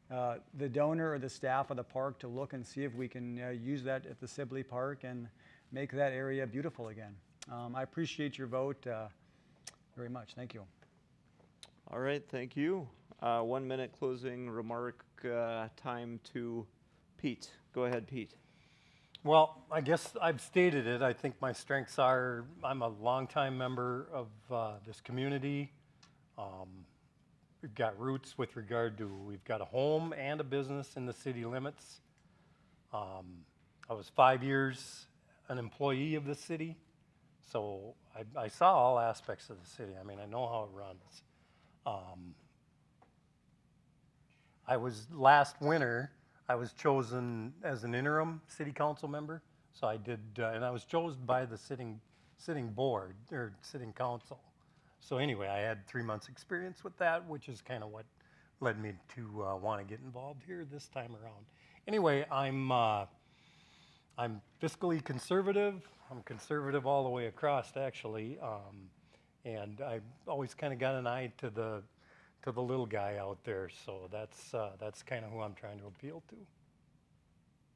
the donor or the staff of the park to look and see if we can use that at the Sibley Park. And make that area beautiful again. I appreciate your vote very much. Thank you. All right, thank you. 1 minute closing remark time to Pete. Go ahead, Pete. Well, I guess I've stated it. I think my strengths are I'm a longtime member of this community. We've got roots with regard to we've got a home and a business in the city limits. I was 5 years an employee of the city, so I saw all aspects of the city. I mean, I know how it runs. I was last winter. I was chosen as an interim city council member, so I did, and I was chosen by the sitting board or sitting council. So anyway, I had 3 months experience with that, which is kind of what led me to want to get involved here this time around. Anyway, I'm fiscally conservative. I'm conservative all the way across, actually, and I've always kind of got an eye to the little guy out there. So that's kind of who I'm trying to appeal to.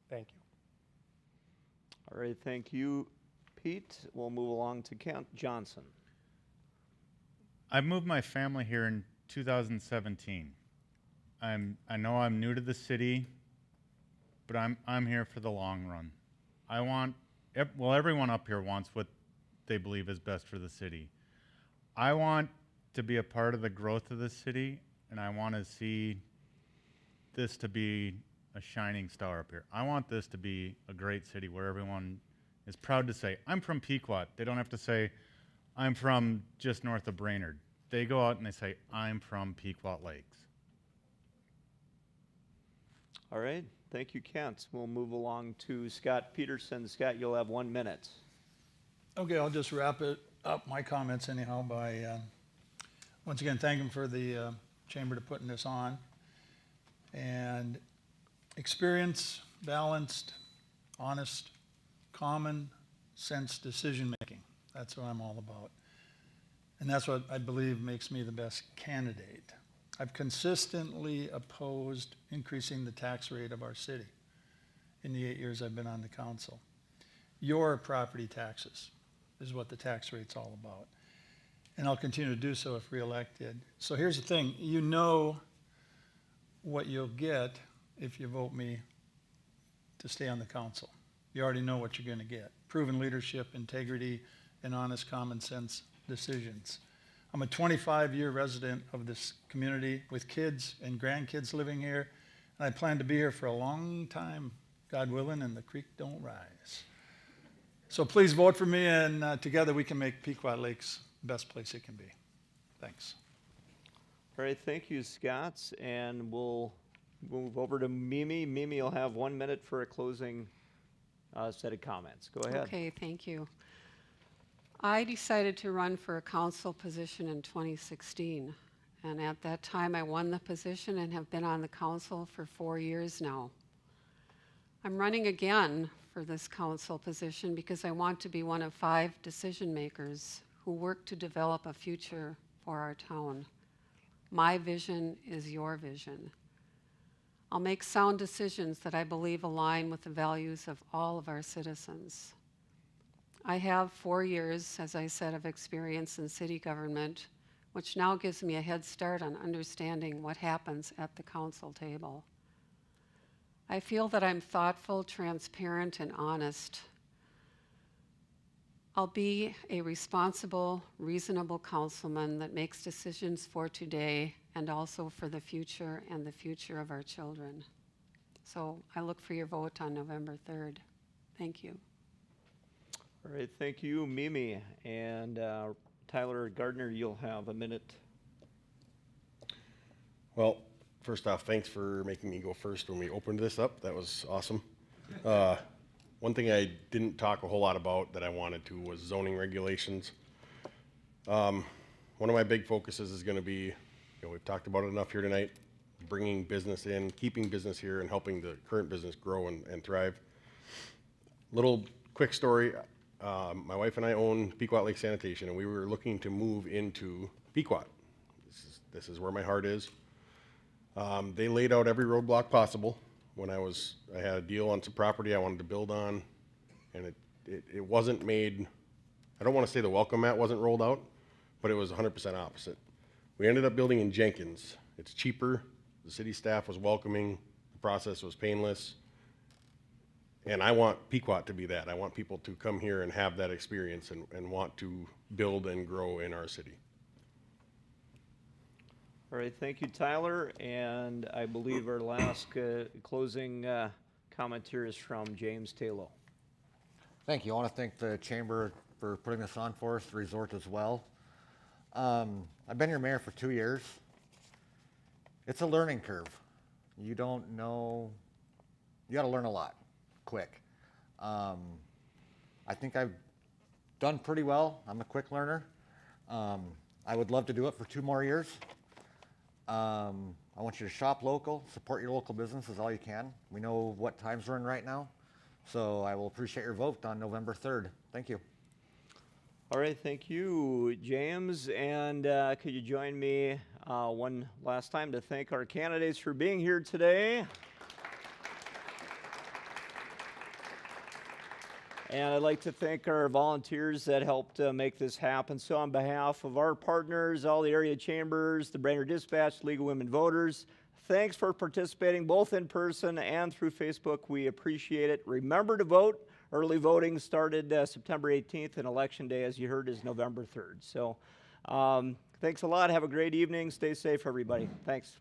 Thank you. All right, thank you, Pete. We'll move along to Kent Johnson. I moved my family here in 2017. I know I'm new to the city, but I'm here for the long run. I want, well, everyone up here wants what they believe is best for the city. I want to be a part of the growth of the city, and I want to see this to be a shining star up here. I want this to be a great city where everyone is proud to say, I'm from Pequot. They don't have to say, I'm from just north of Brainerd. They go out and they say, I'm from Pequot Lakes. All right, thank you, Kent. We'll move along to Scott Peterson. Scott, you'll have 1 minute. Okay, I'll just wrap it up, my comments anyhow, by once again thanking for the chamber to putting this on. And experience, balanced, honest, common sense decision making. That's what I'm all about. And that's what I believe makes me the best candidate. I've consistently opposed increasing the tax rate of our city in the 8 years I've been on the council. Your property taxes is what the tax rate's all about. And I'll continue to do so if reelected. So here's the thing, you know what you'll get if you vote me to stay on the council. You already know what you're going to get. Proven leadership, integrity, and honest common sense decisions. I'm a 25-year resident of this community with kids and grandkids living here, and I plan to be here for a long time, God willing, and the creek don't rise. So please vote for me, and together we can make Pequot Lakes the best place it can be. Thanks. All right, thank you, Scott. And we'll move over to Mimi. Mimi will have 1 minute for a closing set of comments. Go ahead. Okay, thank you. I decided to run for a council position in 2016, and at that time I won the position and have been on the council for 4 years now. I'm running again for this council position because I want to be one of 5 decision makers who work to develop a future for our town. My vision is your vision. I'll make sound decisions that I believe align with the values of all of our citizens. I have 4 years, as I said, of experience in city government, which now gives me a head start on understanding what happens at the council table. I feel that I'm thoughtful, transparent, and honest. I'll be a responsible, reasonable councilman that makes decisions for today and also for the future and the future of our children. So I look for your vote on November 3rd. Thank you. All right, thank you, Mimi. And Tyler Gardner, you'll have a minute. Well, first off, thanks for making me go first when we opened this up. That was awesome. One thing I didn't talk a whole lot about that I wanted to was zoning regulations. One of my big focuses is going to be, we've talked about it enough here tonight, bringing business in, keeping business here, and helping the current business grow and thrive. Little quick story. My wife and I own Pequot Lake Sanitation, and we were looking to move into Pequot. This is where my heart is. They laid out every roadblock possible when I had a deal on some property I wanted to build on, and it wasn't made, I don't want to say the welcome mat wasn't rolled out, but it was 100% opposite. We ended up building in Jenkins. It's cheaper, the city staff was welcoming, the process was painless, and I want Pequot to be that. I want people to come here and have that experience and want to build and grow in our city. All right, thank you, Tyler. And I believe our last closing comment here is from James Taylor. Thank you. I want to thank the chamber for putting this on for us, the resort as well. I've been your mayor for 2 years. It's a learning curve. You don't know, you got to learn a lot quick. I think I've done pretty well. I'm a quick learner. I would love to do it for 2 more years. I want you to shop local, support your local businesses all you can. We know what times we're in right now, so I will appreciate your vote on November 3rd. Thank you. All right, thank you, James. And could you join me one last time to thank our candidates for being here today? And I'd like to thank our volunteers that helped make this happen. So on behalf of our partners, all the area chambers, the Brainerd Dispatch, League of Women Voters, thanks for participating both in person and through Facebook. We appreciate it. Remember to vote. Early voting started September 18th, and Election Day, as you heard, is November 3rd. So thanks a lot. Have a great evening. Stay safe, everybody. Thanks.